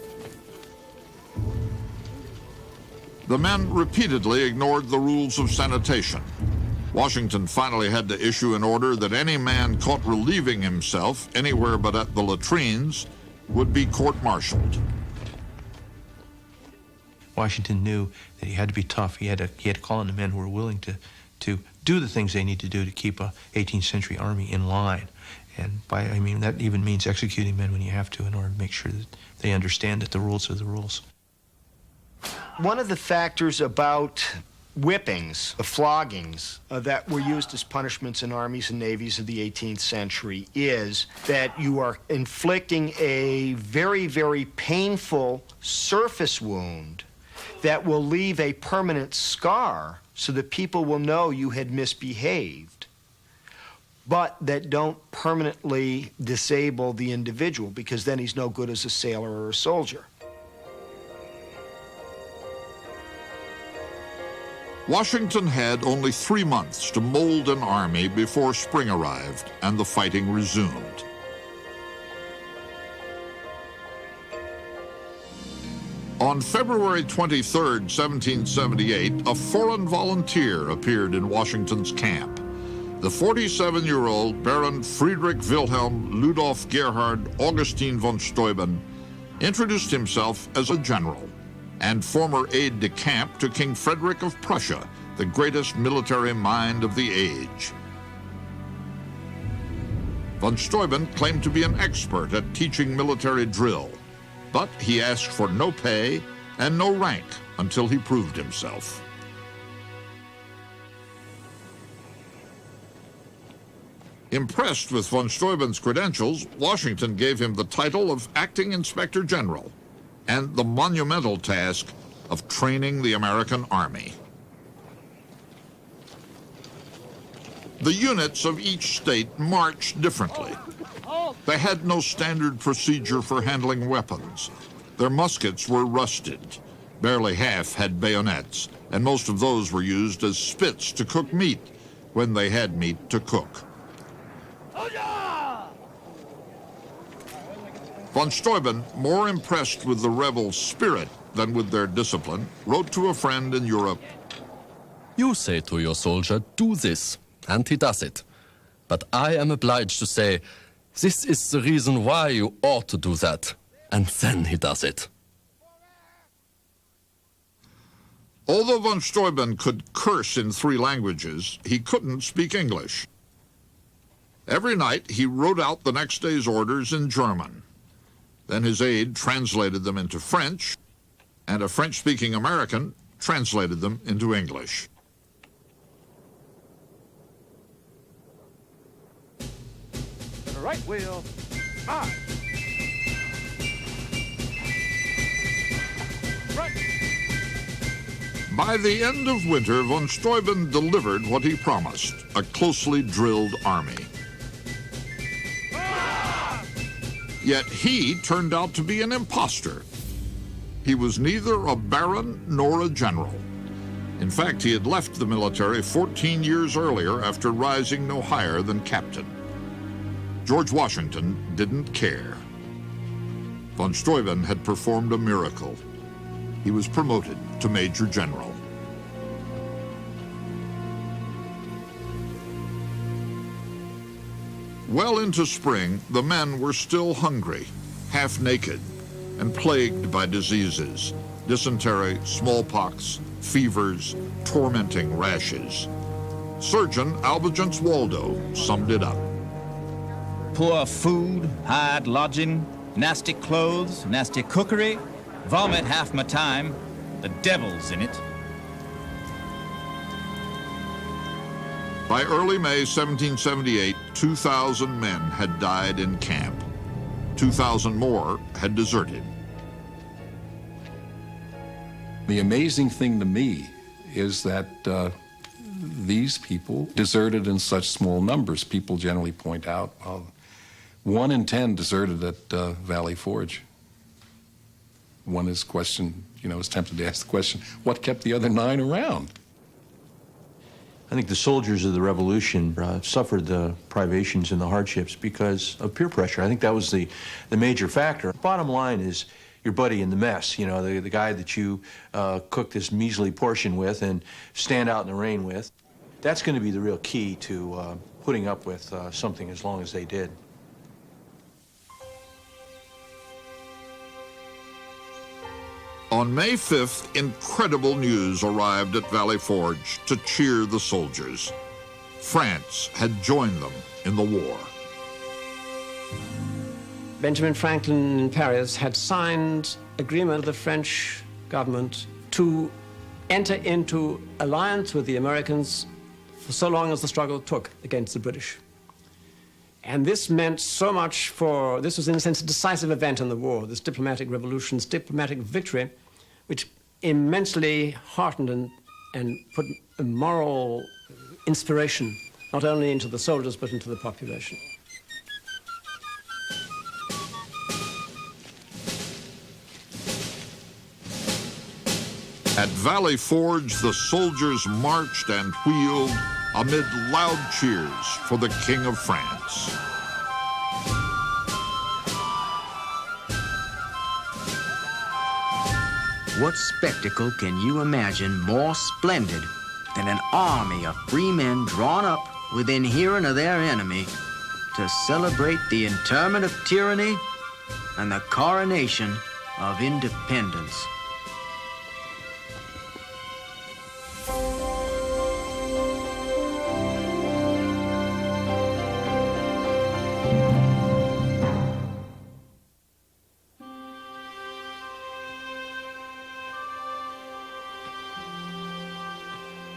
S2: The men repeatedly ignored the rules of sanitation. Washington finally had to issue an order that any man caught relieving himself anywhere but at the latrines would be court-martialed.
S20: Washington knew that he had to be tough. He had to call on the men who were willing to do the things they need to do to keep a 18th century army in line. And that even means executing men when you have to in order to make sure that they understand that the rules are the rules.
S8: One of the factors about whippings, the floggings that were used as punishments in armies and navies of the 18th century is that you are inflicting a very, very painful surface wound that will leave a permanent scar so that people will know you had misbehaved, but that don't permanently disable the individual, because then he's no good as a sailor or a soldier.
S2: Washington had only 3 months to mold an army before spring arrived and the fighting resumed. On February 23, 1778, a foreign volunteer appeared in Washington's camp. The 47-year-old Baron Friedrich Wilhelm Ludolf Gerhard Augustin von Steuben introduced himself as a general and former aide-de-camp to King Frederick of Prussia, the greatest military mind of the age. Von Steuben claimed to be an expert at teaching military drill, but he asked for no pay and no rank until he proved himself. Impressed with von Steuben's credentials, Washington gave him the title of Acting Inspector General and the monumental task of training the American Army. The units of each state marched differently. They had no standard procedure for handling weapons. Their muskets were rusted. Barely half had bayonets, and most of those were used as spits to cook meat when they had meat to cook. Von Steuben, more impressed with the rebel spirit than with their discipline, wrote to a friend in Europe,
S6: You say to your soldier, do this, and he does it. But I am obliged to say, this is the reason why you ought to do that. And then he does it.
S2: Although von Steuben could curse in 3 languages, he couldn't speak English. Every night, he wrote out the next day's orders in German. Then his aide translated them into French, and a French-speaking American translated them into English.
S3: Right wheel, march.
S2: By the end of winter, von Steuben delivered what he promised, a closely drilled army. Yet he turned out to be an imposter. He was neither a baron nor a general. In fact, he had left the military 14 years earlier after rising no higher than captain. George Washington didn't care. Von Steuben had performed a miracle. He was promoted to Major General. Well into spring, the men were still hungry, half naked, and plagued by diseases: dysentery, smallpox, fevers, tormenting rashes. Surgeon Albigence Waldo summed it up.
S18: Poor food, hard lodging, nasty clothes, nasty cookery, vomit half my time, the devil's in it.
S2: By early May 1778, 2,000 men had died in camp. 2,000 more had deserted.
S19: The amazing thing to me is that these people deserted in such small numbers. People generally point out, well, 1 in 10 deserted at Valley Forge. One is tempted to ask the question, what kept the other 9 around?
S20: I think the soldiers of the Revolution suffered the privations and the hardships because of peer pressure. I think that was the major factor. Bottom line is your buddy in the mess, the guy that you cook this measly portion with and stand out in the rain with. That's going to be the real key to putting up with something as long as they did.
S2: On May 5th, incredible news arrived at Valley Forge to cheer the soldiers. France had joined them in the war.
S12: Benjamin Franklin in Paris had signed agreement with the French government to enter into alliance with the Americans for so long as the struggle took against the British. And this meant so much this was in a sense a decisive event in the war, this diplomatic revolution, this diplomatic victory, which immensely heartened and put a moral inspiration not only into the soldiers but into the population.
S2: At Valley Forge, the soldiers marched and wheeled amid loud cheers for the King of France.
S10: What spectacle can you imagine more splendid than an army of free men drawn up within hearing of their enemy to celebrate the interment of tyranny and the coronation of independence?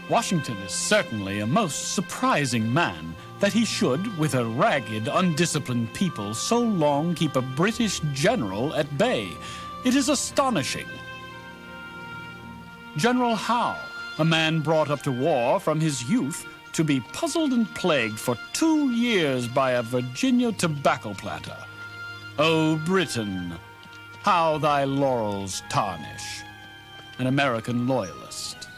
S4: Washington is certainly a most surprising man that he should, with a ragged, undisciplined people, so long keep a British general at bay. It is astonishing. General Howe, a man brought up to war from his youth, to be puzzled and plagued for 2 years by a Virginia tobacco planter. O Britain, how thy laurels tarnish. An American loyalist.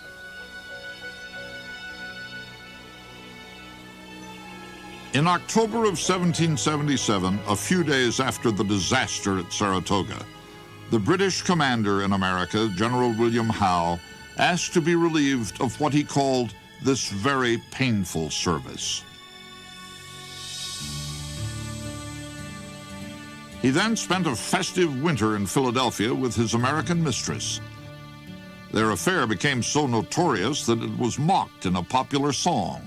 S2: In October of 1777, a few days after the disaster at Saratoga, the British commander in America, General William Howe, asked to be relieved of what he called this very painful service. He then spent a festive winter in Philadelphia with his American mistress. Their affair became so notorious that it was mocked in a popular song.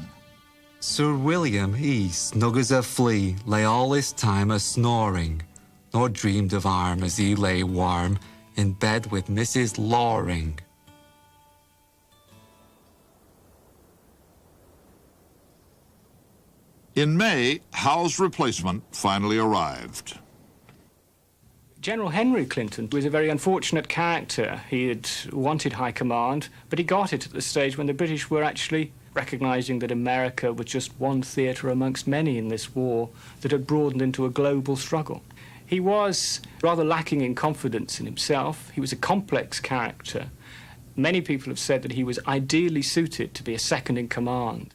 S17: Sir William, he, snug as a flea, lay all his time a-snoring, nor dreamed of harm as he lay warm in bed with Mrs. Loring.
S2: In May, Howe's replacement finally arrived.
S14: General Henry Clinton was a very unfortunate character. He had wanted high command, but he got it at the stage when the British were actually recognizing that America was just one theatre amongst many in this war that had broadened into a global struggle. He was rather lacking in confidence in himself. He was a complex character. Many people have said that he was ideally suited to be a second in command.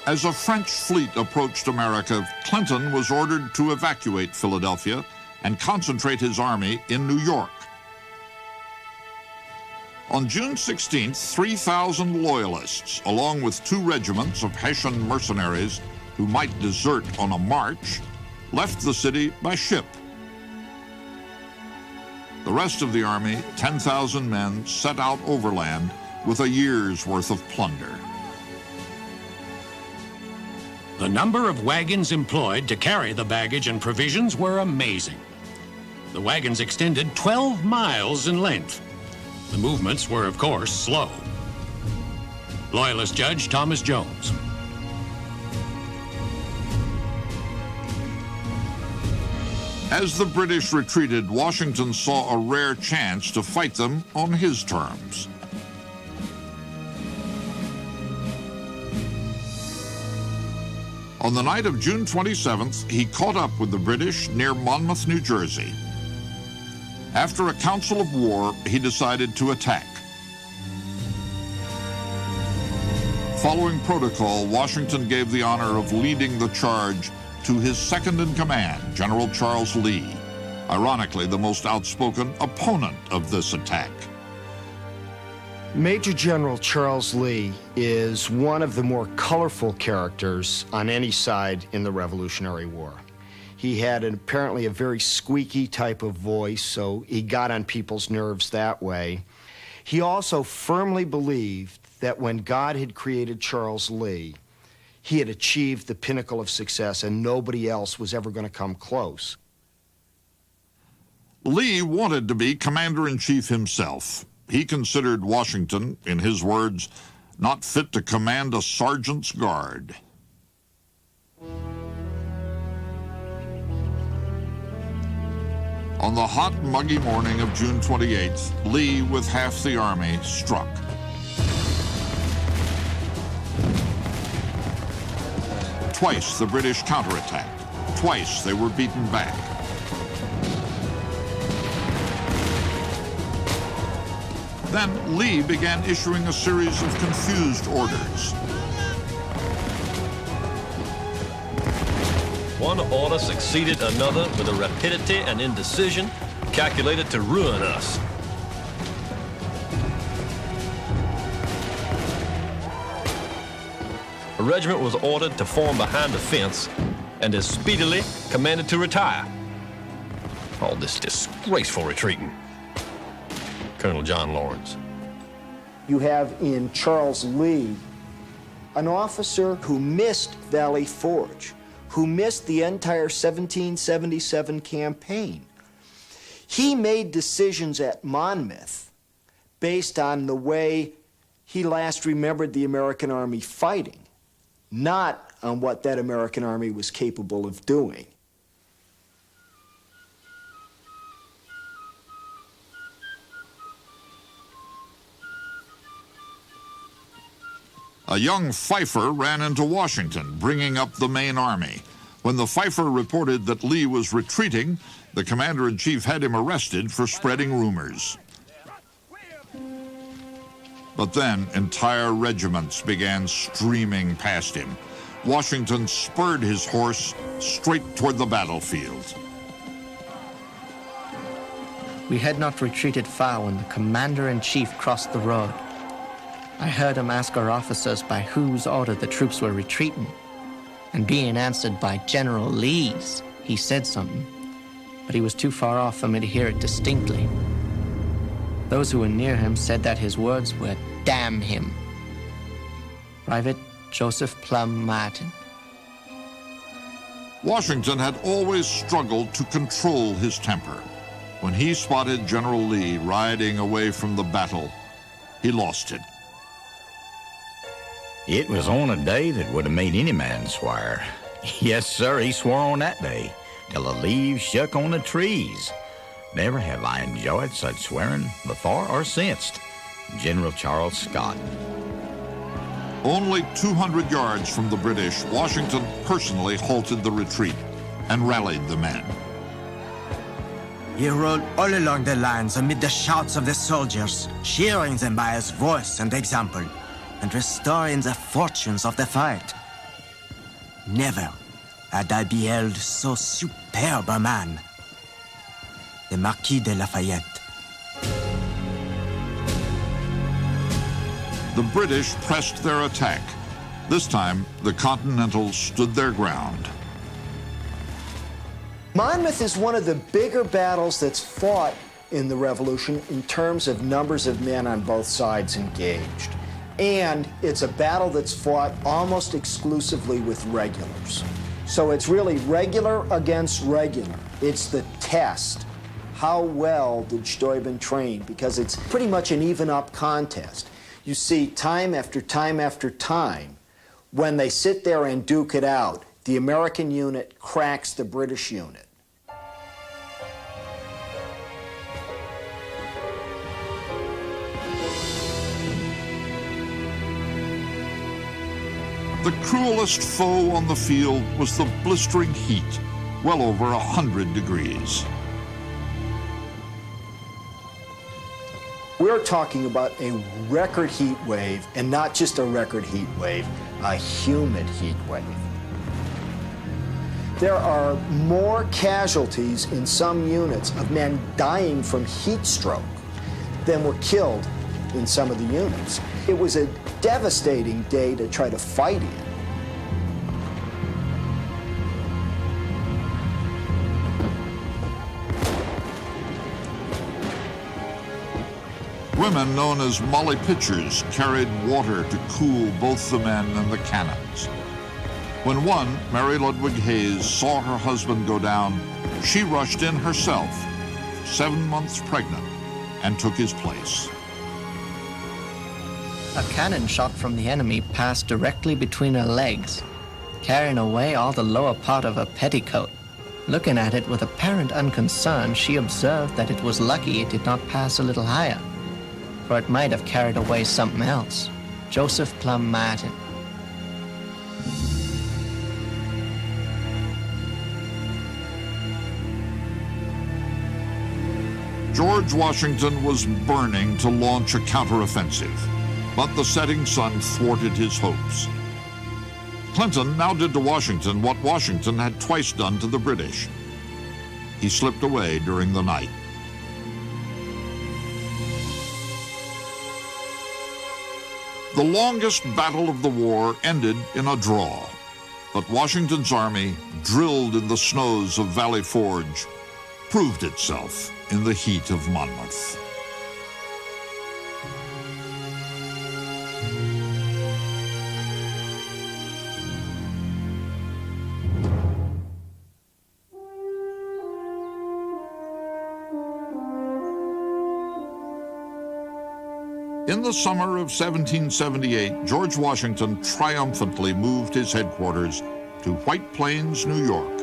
S2: As a French fleet approached America, Clinton was ordered to evacuate Philadelphia and concentrate his army in New York. On June 16th, 3,000 Loyalists, along with 2 regiments of Hessian mercenaries who might desert on a march, left the city by ship. The rest of the army, 10,000 men, set out overland with a year's worth of plunder.
S9: The number of wagons employed to carry the baggage and provisions were amazing. The wagons extended 12 miles in length. The movements were, of course, slow. Loyalist Judge Thomas Jones.
S2: As the British retreated, Washington saw a rare chance to fight them on his terms. On the night of June 27th, he caught up with the British near Monmouth, New Jersey. After a council of war, he decided to attack. Following protocol, Washington gave the honor of leading the charge to his second-in-command, General Charles Lee, ironically the most outspoken opponent of this attack.
S8: Major General Charles Lee is one of the more colorful characters on any side in the Revolutionary War. He had apparently a very squeaky type of voice, so he got on people's nerves that way. He also firmly believed that when God had created Charles Lee, he had achieved the pinnacle of success and nobody else was ever going to come close.
S2: Lee wanted to be commander-in-chief himself. He considered Washington, in his words, not fit to command a sergeant's guard. On the hot, muggy morning of June 28th, Lee, with half the army, struck. Twice the British counterattacked. Twice they were beaten back. Then Lee began issuing a series of confused orders.
S6: One order succeeded another with a rapidity and indecision calculated to ruin us. A regiment was ordered to form behind the fence and as speedily commanded to retire. All this disgraceful retreating. Colonel John Lawrence.
S8: You have in Charles Lee an officer who missed Valley Forge, who missed the entire 1777 campaign. He made decisions at Monmouth based on the way he last remembered the American army fighting, not on what that American army was capable of doing.
S2: A young Pfeiffer ran into Washington, bringing up the main army. When the Pfeiffer reported that Lee was retreating, the commander-in-chief had him arrested for spreading rumors. But then entire regiments began streaming past him. Washington spurred his horse straight toward the battlefield.
S21: We had not retreated far when the commander-in-chief crossed the road. I heard him ask our officers by whose order the troops were retreating. And being answered by General Lee's, he said something, but he was too far off for me to hear it distinctly. Those who were near him said that his words were, "Damn him." Private Joseph Plum Martin.
S2: Washington had always struggled to control his temper. When he spotted General Lee riding away from the battle, he lost it.
S5: It was on a day that would have made any man swear. Yes, sir, he swore on that day, till the leaves shook on the trees. Never have I enjoyed such swearing before or since. General Charles Scott.
S2: Only 200 yards from the British, Washington personally halted the retreat and rallied the men.
S10: He rode all along the lines amid the shouts of the soldiers, cheering them by his voice and example, and restoring the fortunes of the fight. Never had I beheld so superb a man. The Marquis de Lafayette.
S2: The British pressed their attack. This time, the Continentals stood their ground.
S8: Monmouth is one of the bigger battles that's fought in the Revolution in terms of numbers of men on both sides engaged. And it's a battle that's fought almost exclusively with regulars. So it's really regular against regular. It's the test. How well did Steuben train? Because it's pretty much an even-up contest. You see, time after time after time, when they sit there and duke it out, the American unit cracks the British unit.
S2: The cruelest foe on the field was the blistering heat, well over 100 degrees.
S8: We're talking about a record heat wave, and not just a record heat wave, a humid heat wave. There are more casualties in some units of men dying from heat stroke than were killed in some of the units. It was a devastating day to try to fight in.
S2: Women known as Molly Pitchers carried water to cool both the men and the cannons. When one, Mary Ludwig Hayes, saw her husband go down, she rushed in herself, 7 months pregnant, and took his place.
S21: A cannon shot from the enemy passed directly between her legs, carrying away all the lower part of her petticoat. Looking at it with apparent unconcern, she observed that it was lucky it did not pass a little higher, for it might have carried away something else. Joseph Plum Martin.
S2: George Washington was burning to launch a counteroffensive, but the setting sun thwarted his hopes. Clinton now did to Washington what Washington had twice done to the British. He slipped away during the night. The longest battle of the war ended in a draw, but Washington's army, drilled in the snows of Valley Forge, proved itself in the heat of Monmouth. In the summer of 1778, George Washington triumphantly moved his headquarters to White Plains, New York,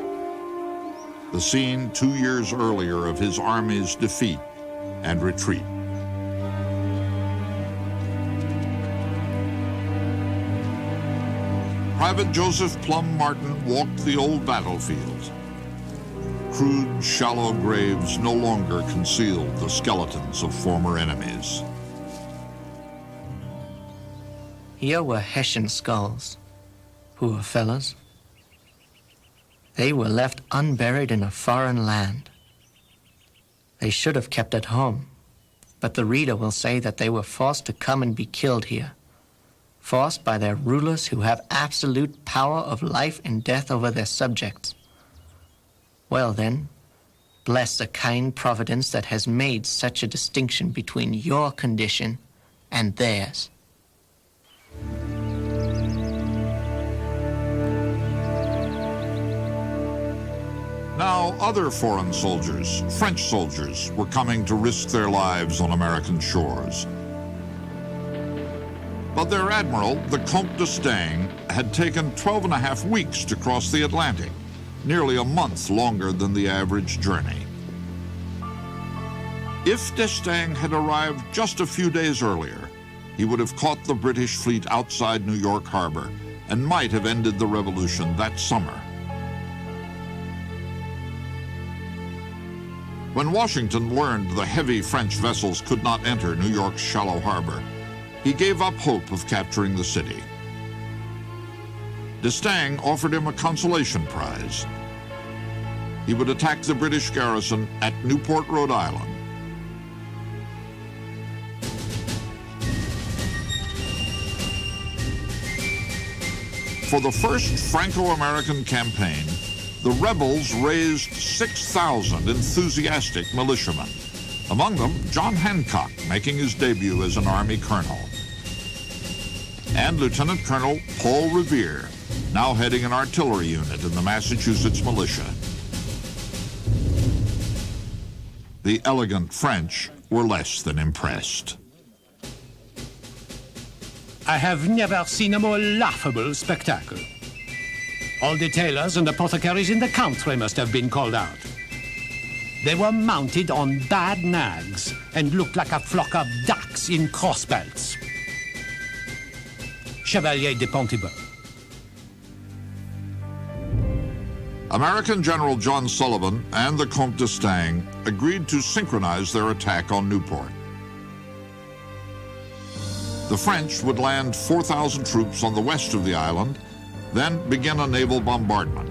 S2: the scene 2 years earlier of his army's defeat and retreat. Private Joseph Plum Martin walked the old battlefield. Crude, shallow graves no longer concealed the skeletons of former enemies.
S21: Here were Hessian skulls. Poor fellows. They were left unburied in a foreign land. They should have kept at home, but the reader will say that they were forced to come and be killed here, forced by their rulers who have absolute power of life and death over their subjects. Well then, bless the kind providence that has made such a distinction between your condition and theirs.
S2: Now other foreign soldiers, French soldiers, were coming to risk their lives on American shores. But their admiral, the Comte d'Estaing, had taken 12.5 weeks to cross the Atlantic, nearly a month longer than the average journey. If d'Estaing had arrived just a few days earlier, he would have caught the British fleet outside New York Harbor and might have ended the revolution that summer. When Washington learned the heavy French vessels could not enter New York's shallow harbor, he gave up hope of capturing the city. d'Estaing offered him a consolation prize. He would attack the British garrison at Newport, Rhode Island. For the first Franco-American campaign, the rebels raised 6,000 enthusiastic militiamen. Among them, John Hancock, making his debut as an Army colonel, and Lieutenant Colonel Paul Revere, now heading an artillery unit in the Massachusetts militia. The elegant French were less than impressed.
S9: I have never seen a more laughable spectacle. All the tailors and apothecaries in the country must have been called out. They were mounted on bad nags and looked like a flock of ducks in crossbelts. Chevalier de Pontibon.
S2: American General John Sullivan and the Comte d'Estaing agreed to synchronize their attack on Newport. The French would land 4,000 troops on the west of the island, then begin a naval bombardment.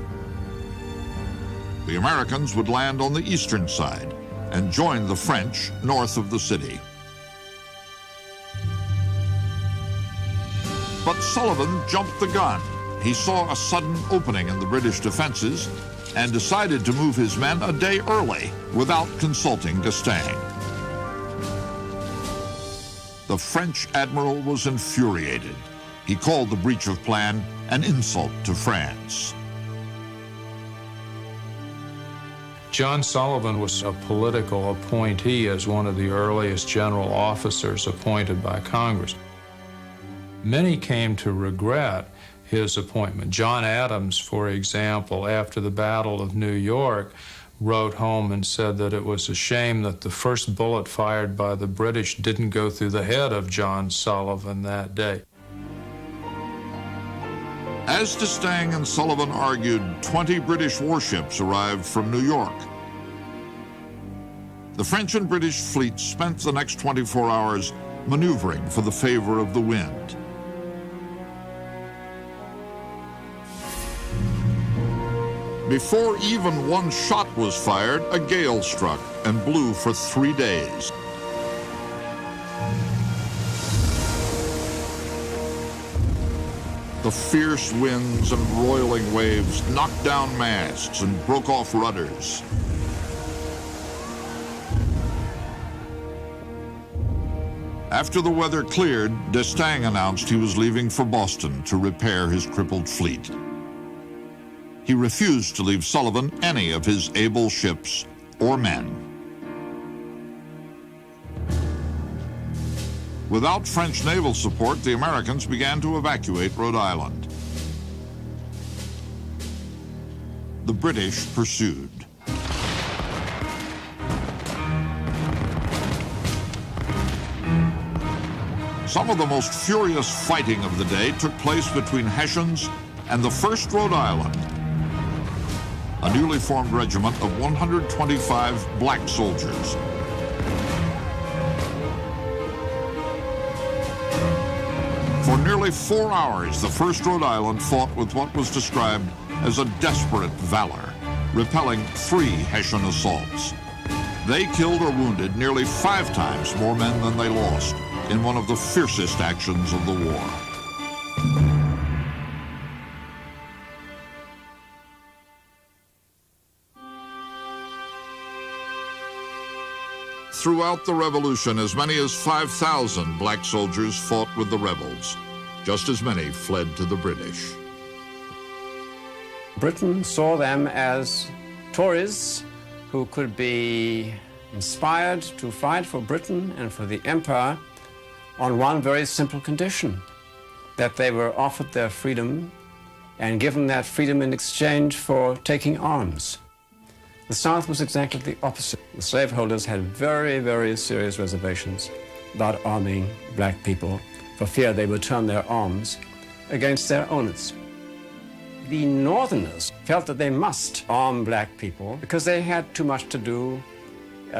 S2: The Americans would land on the eastern side and join the French north of the city. But Sullivan jumped the gun. He saw a sudden opening in the British defenses and decided to move his men a day early without consulting d'Estaing. The French admiral was infuriated. He called the breach of plan an insult to France.
S16: John Sullivan was a political appointee as one of the earliest general officers appointed by Congress. Many came to regret his appointment. John Adams, for example, after the Battle of New York, wrote home and said that it was a shame that the first bullet fired by the British didn't go through the head of John Sullivan that day.
S2: As d'Estaing and Sullivan argued, 20 British warships arrived from New York. The French and British fleets spent the next 24 hours maneuvering for the favor of the wind. Before even one shot was fired, a gale struck and blew for 3 days. The fierce winds and roiling waves knocked down masts and broke off rudders. After the weather cleared, d'Estaing announced he was leaving for Boston to repair his crippled fleet. He refused to leave Sullivan any of his able ships or men. Without French naval support, the Americans began to evacuate Rhode Island. The British pursued. Some of the most furious fighting of the day took place between Hessians and the 1st Rhode Island, a newly formed regiment of 125 black soldiers. For nearly 4 hours, the 1st Rhode Island fought with what was described as a desperate valor, repelling 3 Hessian assaults. They killed or wounded nearly 5 times more men than they lost in one of the fiercest actions of the war. Throughout the Revolution, as many as 5,000 black soldiers fought with the rebels. Just as many fled to the British.
S12: Britain saw them as Tories who could be inspired to fight for Britain and for the empire on one very simple condition, that they were offered their freedom and given that freedom in exchange for taking arms. The South was exactly the opposite. The slaveholders had very, very serious reservations about arming black people for fear they would turn their arms against their owners. The Northerners felt that they must arm black people because they had too much to do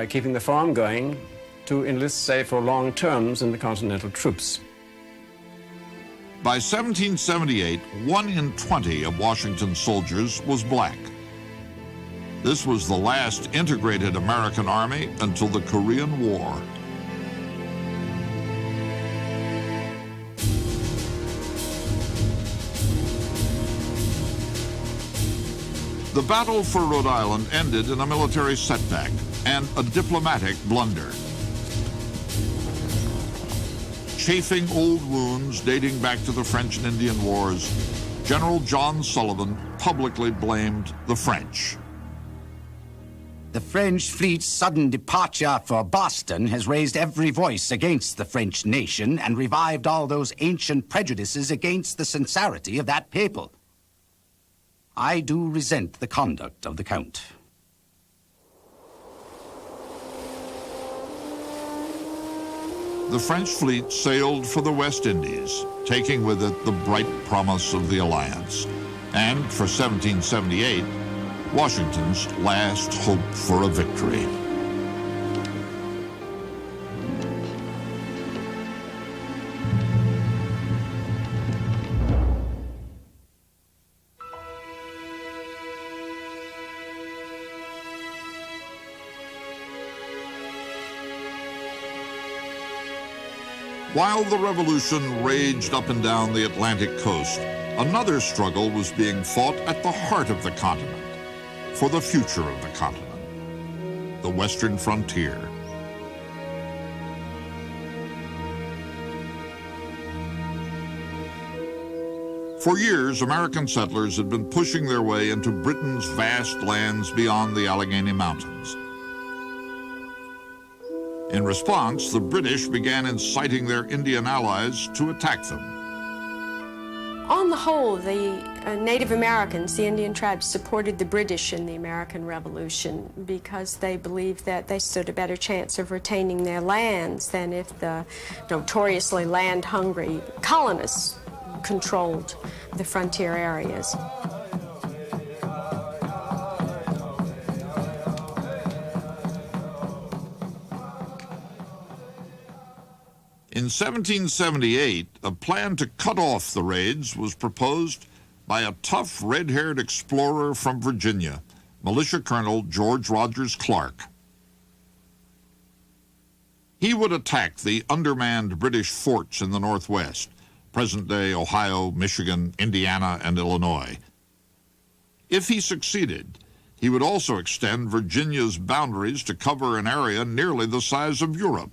S12: keeping the farm going to enlist, say, for long terms in the Continental troops.
S2: By 1778, 1 in 20 of Washington's soldiers was black. This was the last integrated American army until the Korean War. The battle for Rhode Island ended in a military setback and a diplomatic blunder. Chafing old wounds dating back to the French and Indian Wars, General John Sullivan publicly blamed the French.
S15: The French fleet's sudden departure for Boston has raised every voice against the French nation and revived all those ancient prejudices against the sincerity of that people. I do resent the conduct of the Count.
S2: The French fleet sailed for the West Indies, taking with it the bright promise of the alliance. And for 1778, Washington's last hope for a victory. While the revolution raged up and down the Atlantic coast, another struggle was being fought at the heart of the continent, for the future of the continent, the western frontier. For years, American settlers had been pushing their way into Britain's vast lands beyond the Allegheny Mountains. In response, the British began inciting their Indian allies to attack them.
S11: On the whole, the Native Americans, the Indian tribes, supported the British in the American Revolution because they believed that they stood a better chance of retaining their lands than if the notoriously land-hungry colonists controlled the frontier areas.
S2: In 1778, a plan to cut off the raids was proposed by a tough red-haired explorer from Virginia, Militia Colonel George Rogers Clark. He would attack the undermanned British forts in the Northwest, present-day Ohio, Michigan, Indiana, and Illinois. If he succeeded, he would also extend Virginia's boundaries to cover an area nearly the size of Europe.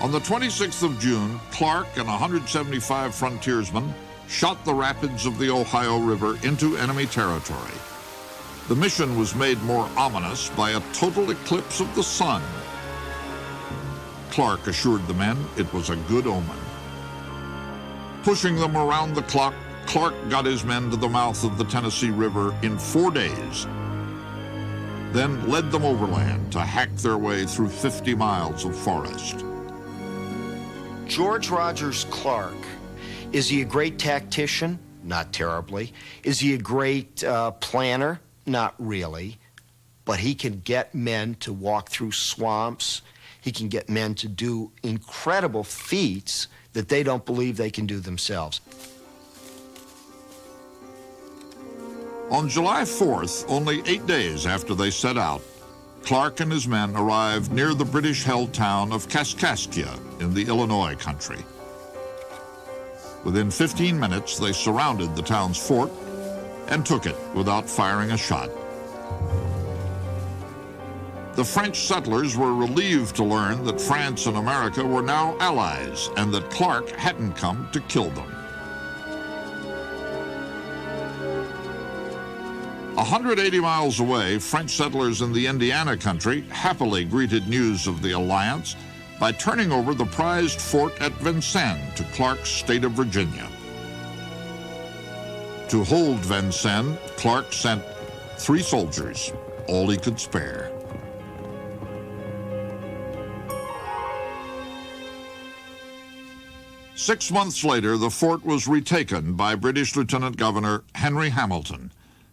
S2: On the 26th of June, Clark and 175 frontiersmen shot the rapids of the Ohio River into enemy territory. The mission was made more ominous by a total eclipse of the sun. Clark assured the men it was a good omen. Pushing them around the clock, Clark got his men to the mouth of the Tennessee River in 4 days, then led them overland to hack their way through 50 miles of forest.
S8: George Rogers Clark, is he a great tactician? Not terribly. Is he a great planner? Not really. But he can get men to walk through swamps. He can get men to do incredible feats that they don't believe they can do themselves.
S2: On July 4th, only 8 days after they set out, Clark and his men arrived near the British-held town of Kaskaskia in the Illinois country. Within 15 minutes, they surrounded the town's fort and took it without firing a shot. The French settlers were relieved to learn that France and America were now allies and that Clark hadn't come to kill them. 180 miles away, French settlers in the Indiana country happily greeted news of the alliance by turning over the prized fort at Vincennes to Clark's state of Virginia. To hold Vincennes, Clark sent 3 soldiers, all he could spare. Six months later, the fort was retaken by British Lieutenant Governor Henry Hamilton,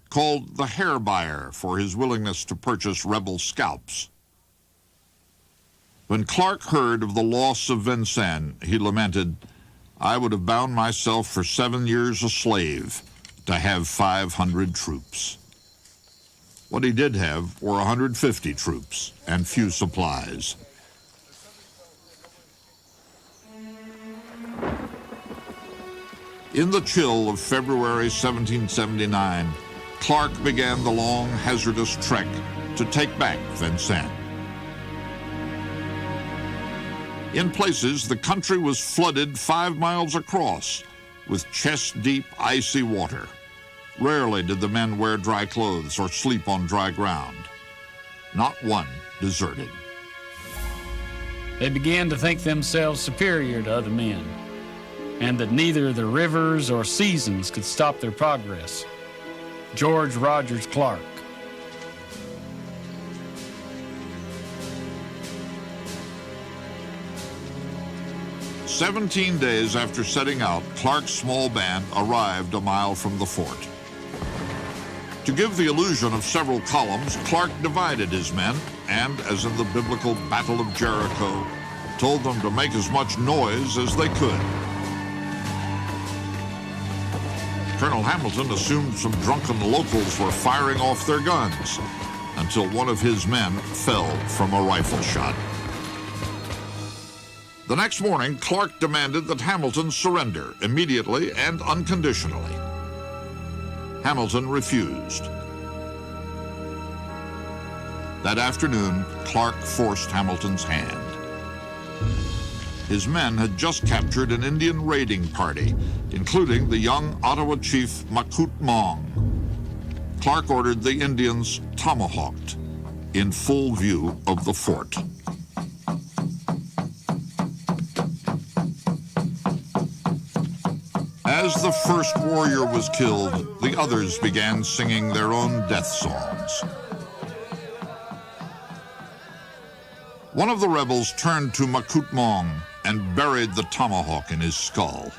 S2: called the hair buyer for his willingness to purchase rebel scalps. When Clark heard of the loss of Vincennes, he lamented, "I would have bound myself for 7 years a slave to have 500 troops." What he did have were 150 troops and few supplies. In the chill of February 1779, Clark began the long, hazardous trek to take back Vincennes. In places, the country was flooded 5 miles across with chest-deep, icy water. Rarely did the men wear dry clothes or sleep on dry ground. Not one deserted.
S4: They began to think themselves superior to other men, and that neither the rivers or seasons could stop their progress. George Rogers Clark.
S2: "17 days after setting out, Clark's small band arrived a mile from the fort. To give the illusion of several columns, Clark divided his men and, as in the biblical Battle of Jericho, told them to make as much noise as they could. Colonel Hamilton assumed some drunken locals were firing off their guns until one of his men fell from a rifle shot. The next morning, Clark demanded that Hamilton surrender immediately and unconditionally. Hamilton refused. That afternoon, Clark forced Hamilton's hand. His men had just captured an Indian raiding party, including the young Ottawa chief Makut Mong. Clark ordered the Indians tomahawked in full view of the fort. As the first warrior was killed, the others began singing their own death songs. One of the rebels turned to Makut Mong and buried the tomahawk in his skull.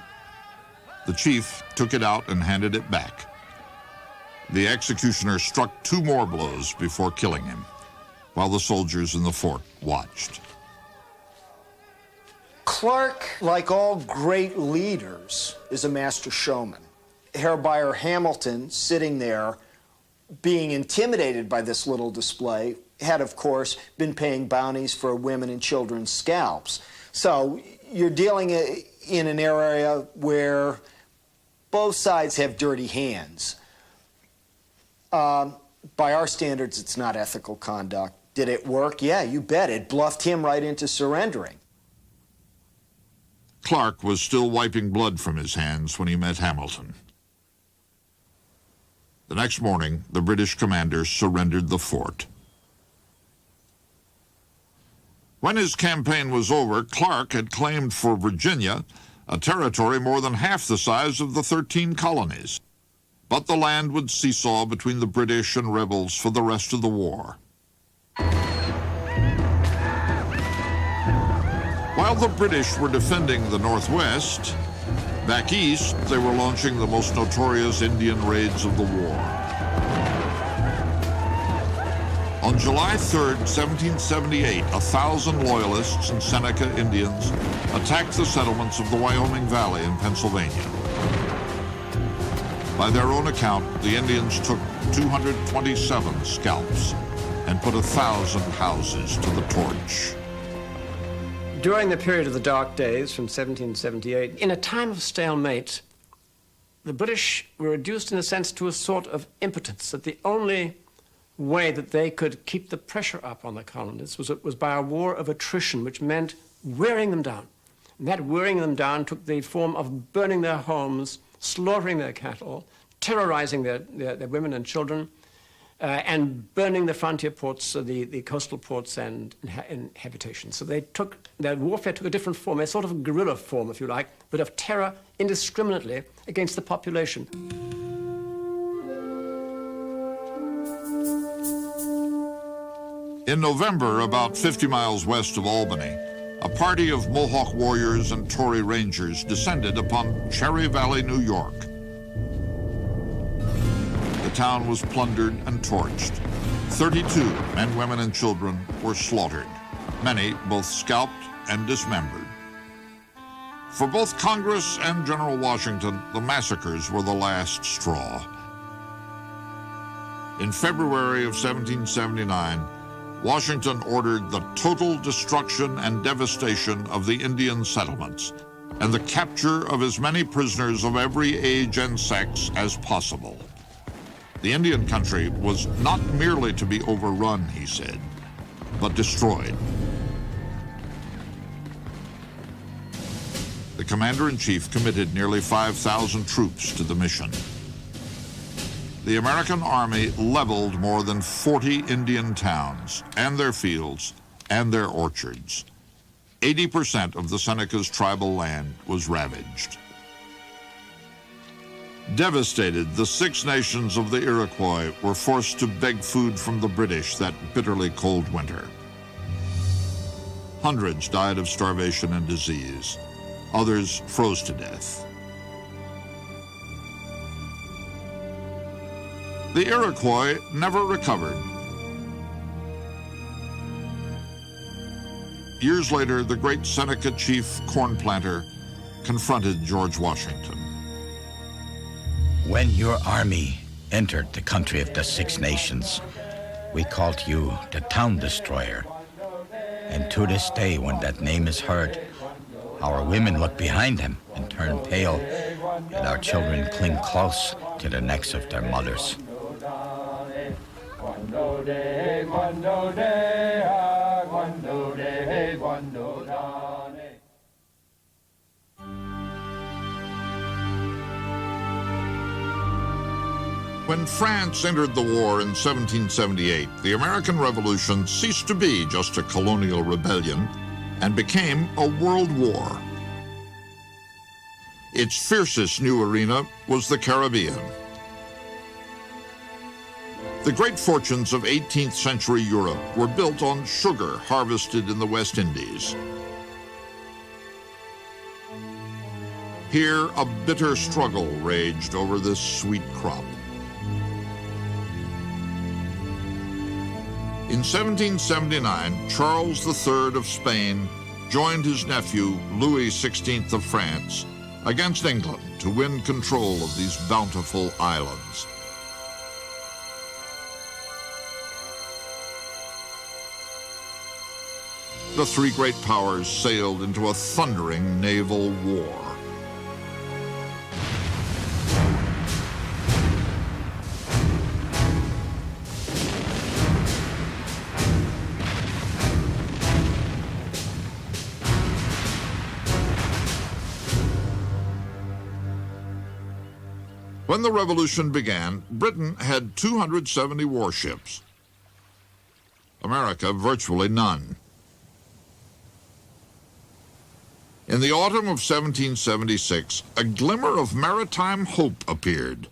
S2: The chief took it out and handed it back. The executioner struck 2 more blows before killing him, while the soldiers in the fort watched.
S8: Clark, like all great leaders, is a master showman. Hair buyer Hamilton, sitting there, being intimidated by this little display, had, of course, been paying bounties for women and children's scalps. So you're dealing in an area where both sides have dirty hands. By our standards, it's not ethical conduct. Did it work? Yeah, you bet. It bluffed him right into surrendering.
S2: Clark was still wiping blood from his hands when he met Hamilton. The next morning, the British commander surrendered the fort. When his campaign was over, Clark had claimed for Virginia a territory more than half the size of the 13 colonies. But the land would seesaw between the British and rebels for the rest of the war. While the British were defending the Northwest, back east they were launching the most notorious Indian raids of the war. On July 3rd, 1778, 1,000 Loyalists and Seneca Indians attacked the settlements of the Wyoming Valley in Pennsylvania. By their own account, the Indians took 227 scalps and put 1,000 houses to the torch.
S12: During the period of the dark days from 1778, in a time of stalemate, the British were reduced, in a sense, to a sort of impotence, that the only way that they could keep the pressure up on the colonists was by a war of attrition, which meant wearing them down. And that wearing them down took the form of burning their homes, slaughtering their cattle, terrorizing their women and children, and burning the frontier ports, the coastal ports and habitations. So their warfare took a different form, a sort of guerrilla form, if you like, but of terror indiscriminately against the population.
S2: In November, about 50 miles west of Albany, a party of Mohawk warriors and Tory Rangers descended upon Cherry Valley, New York. The town was plundered and torched. 32 men, women, and children were slaughtered, many both scalped and dismembered. For both Congress and General Washington, the massacres were the last straw. In February of 1779, Washington ordered the total destruction and devastation of the Indian settlements and the capture of as many prisoners of every age and sex as possible. The Indian country was not merely to be overrun, he said, but destroyed. The commander-in-chief committed nearly 5,000 troops to the mission. The American Army leveled more than 40 Indian towns and their fields and their orchards. 80% of the Seneca's tribal land was ravaged. Devastated, the Six Nations of the Iroquois were forced to beg food from the British that bitterly cold winter. Hundreds died of starvation and disease. Others froze to death. The Iroquois never recovered. Years later, the great Seneca chief corn planter confronted George Washington.
S5: When your army entered the country of the Six Nations, we called you the Town Destroyer. And to this day, when that name is heard, our women look behind them and turn pale, and our children cling close to the necks of their mothers.
S2: When France entered the war in 1778, the American Revolution ceased to be just a colonial rebellion and became a world war. Its fiercest new arena was the Caribbean. The great fortunes of 18th century Europe were built on sugar harvested in the West Indies. Here, a bitter struggle raged over this sweet crop. In 1779, Charles III of Spain joined his nephew, Louis XVI of France, against England to win control of these bountiful islands. The three great powers sailed into a thundering naval war. When the Revolution began, Britain had 270 warships. America, virtually none. In the autumn of 1776, a glimmer of maritime hope appeared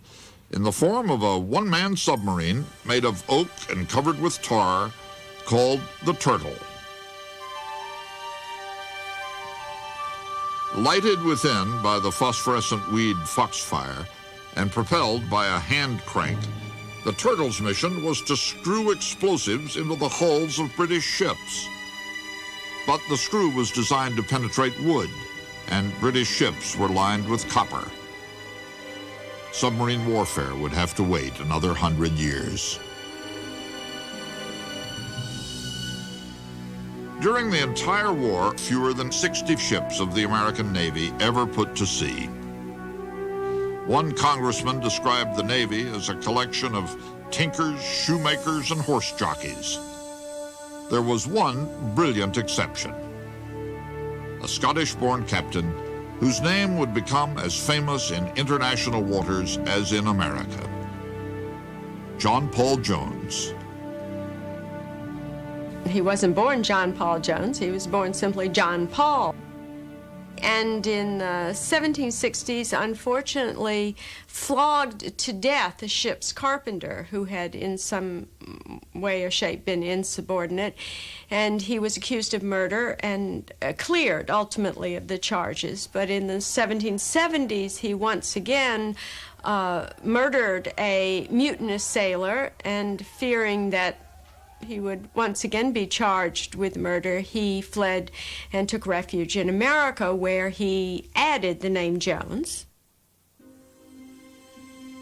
S2: in the form of a one-man submarine made of oak and covered with tar called the Turtle. Lighted within by the phosphorescent weed Foxfire and propelled by a hand crank, the Turtle's mission was to screw explosives into the hulls of British ships. But the screw was designed to penetrate wood, and British ships were lined with copper. Submarine warfare would have to wait another 100 years. During the entire war, fewer than 60 ships of the American Navy ever put to sea. One congressman described the Navy as a collection of tinkers, shoemakers, and horse jockeys. There was one brilliant exception. A Scottish-born captain whose name would become as famous in international waters as in America. John Paul Jones. Jones.
S11: He wasn't born John Paul Jones, he was born simply John Paul. And in the 1760s, unfortunately, flogged to death a ship's carpenter who had in some way or shape been insubordinate. And he was accused of murder and cleared ultimately of the charges. But in the 1770s, he once again murdered a mutinous sailor, and fearing that he would once again be charged with murder, he fled and took refuge in America, where he added the name Jones.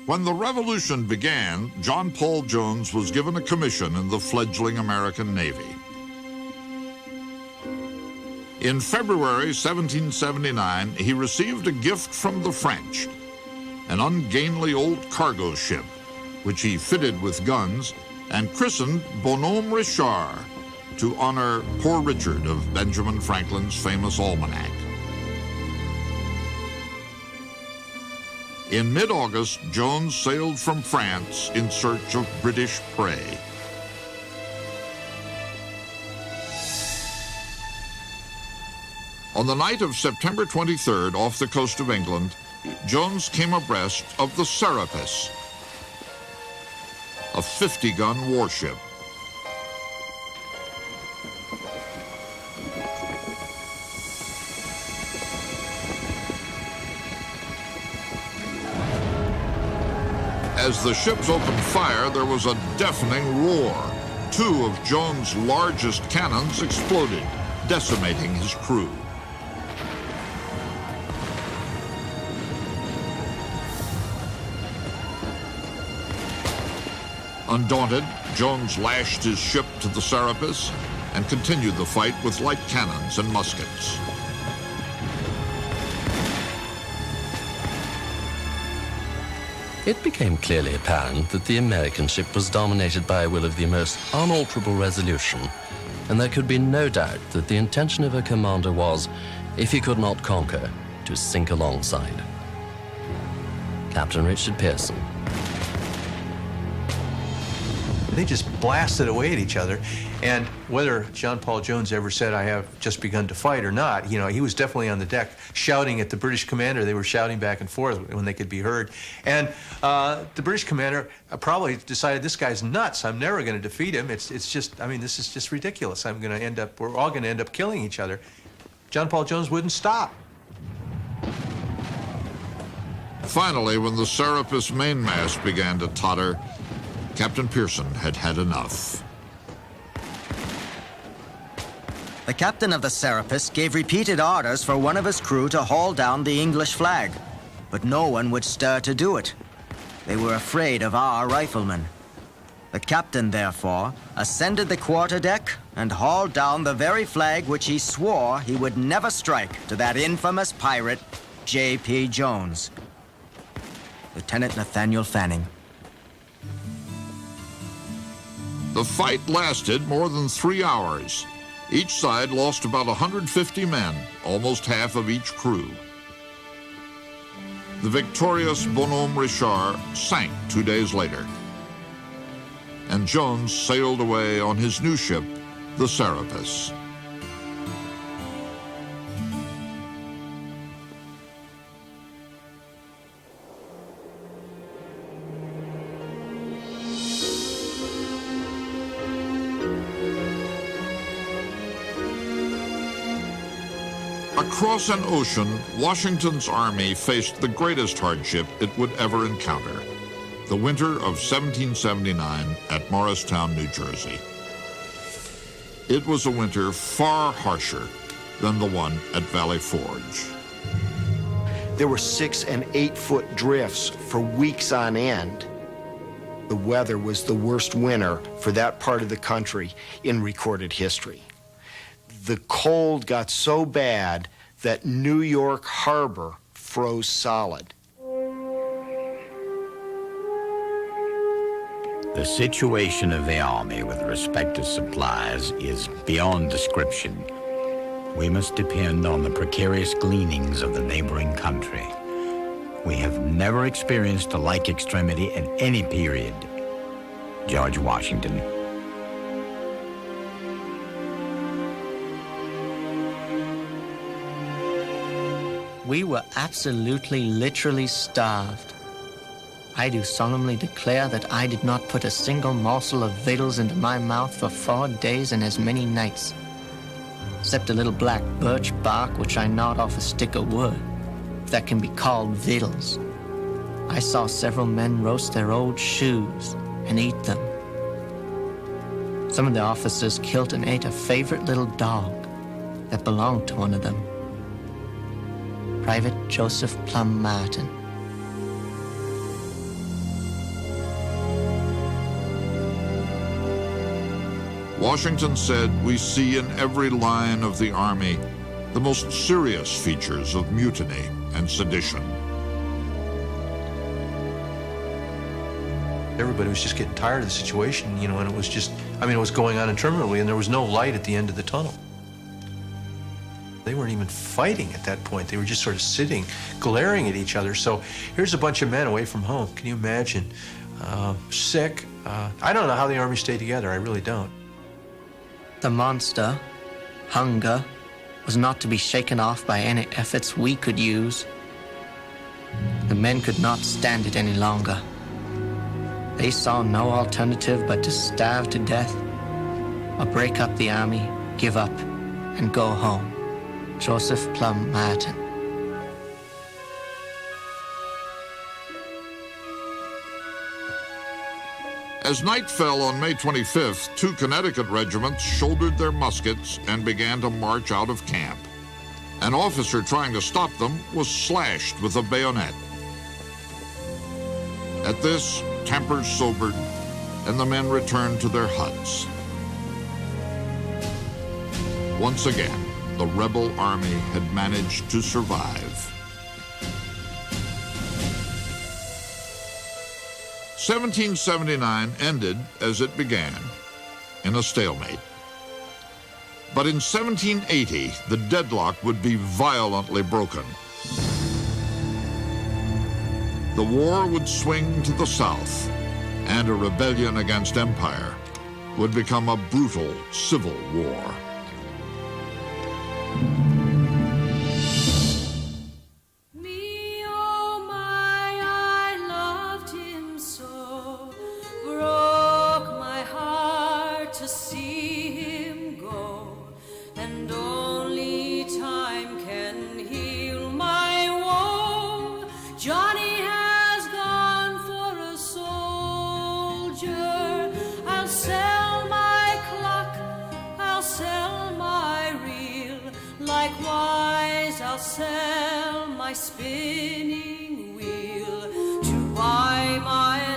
S2: When the Revolution began, John Paul Jones was given a commission in the fledgling American Navy. In February 1779, he received a gift from the French, an ungainly old cargo ship, which he fitted with guns and christened Bonhomme Richard to honor Poor Richard of Benjamin Franklin's famous almanac. In mid-August, Jones sailed from France in search of British prey. On the night of September 23rd, off the coast of England, Jones came abreast of the Serapis, a 50-gun warship. As the ships opened fire, there was a deafening roar. Two of Jones' largest cannons exploded, decimating his crew. Undaunted, Jones lashed his ship to the Serapis and continued the fight with light cannons and muskets.
S6: It became clearly apparent that the American ship was dominated by a will of the most unalterable resolution, and there could be no doubt that the intention of her commander was, if he could not conquer, to sink alongside. Captain Richard Pearson.
S20: They just blasted away at each other. And whether John Paul Jones ever said, "I have just begun to fight," or not, you know, he was definitely on the deck shouting at the British commander. They were shouting back and forth when they could be heard. And the British commander probably decided, this guy's nuts. I'm never going to defeat him. It's just, I mean, this is just ridiculous. We're all going to end up killing each other. John Paul Jones wouldn't stop.
S2: Finally, when the Serapis mainmast began to totter, Captain Pearson had had enough.
S10: The captain of the Serapis gave repeated orders for one of his crew to haul down the English flag, but no one would stir to do it. They were afraid of our riflemen. The captain, therefore, ascended the quarterdeck and hauled down the very flag which he swore he would never strike to that infamous pirate, J.P. Jones. Lieutenant Nathaniel Fanning.
S2: The fight lasted more than 3 hours. Each side lost about 150 men, almost half of each crew. The victorious Bonhomme Richard sank 2 days later, and Jones sailed away on his new ship, the Serapis. Across an ocean, Washington's army faced the greatest hardship it would ever encounter, the winter of 1779 at Morristown, New Jersey. It was a winter far harsher than the one at Valley Forge.
S8: There were 6- and 8-foot drifts for weeks on end. The weather was the worst winter for that part of the country in recorded history. The cold got so bad that New York Harbor froze solid.
S5: The situation of the army with respect to supplies is beyond description. We must depend on the precarious gleanings of the neighboring country. We have never experienced a like extremity at any period. George Washington.
S21: We were absolutely, literally starved. I do solemnly declare that I did not put a single morsel of victuals into my mouth for 4 days and as many nights, except a little black birch bark which I gnawed off a stick of wood, if that can be called victuals. I saw several men roast their old shoes and eat them. Some of the officers killed and ate a favorite little dog that belonged to one of them. Private Joseph Plum Martin.
S2: Washington said, "We see in every line of the army the most serious features of mutiny and sedition."
S20: Everybody was just getting tired of the situation, you know, and it was just, I mean, it was going on interminably, and there was no light at the end of the tunnel. They weren't even fighting at that point. They were just sort of sitting, glaring at each other. So here's a bunch of men away from home. Can you imagine? Sick. I don't know how the Army stayed together. I really don't.
S21: The monster, hunger, was not to be shaken off by any efforts we could use. The men could not stand it any longer. They saw no alternative but to starve to death or break up the army, give up, and go home. Joseph Plum Martin.
S2: As night fell on May 25th, 2 Connecticut regiments shouldered their muskets and began to march out of camp. An officer trying to stop them was slashed with a bayonet. At this, tempers sobered, and the men returned to their huts. Once again, the rebel army had managed to survive. 1779 ended as it began, in a stalemate. But in 1780, the deadlock would be violently broken. The war would swing to the south, and a rebellion against empire would become a brutal civil war.
S7: Likewise, I'll sell my spinning wheel to buy my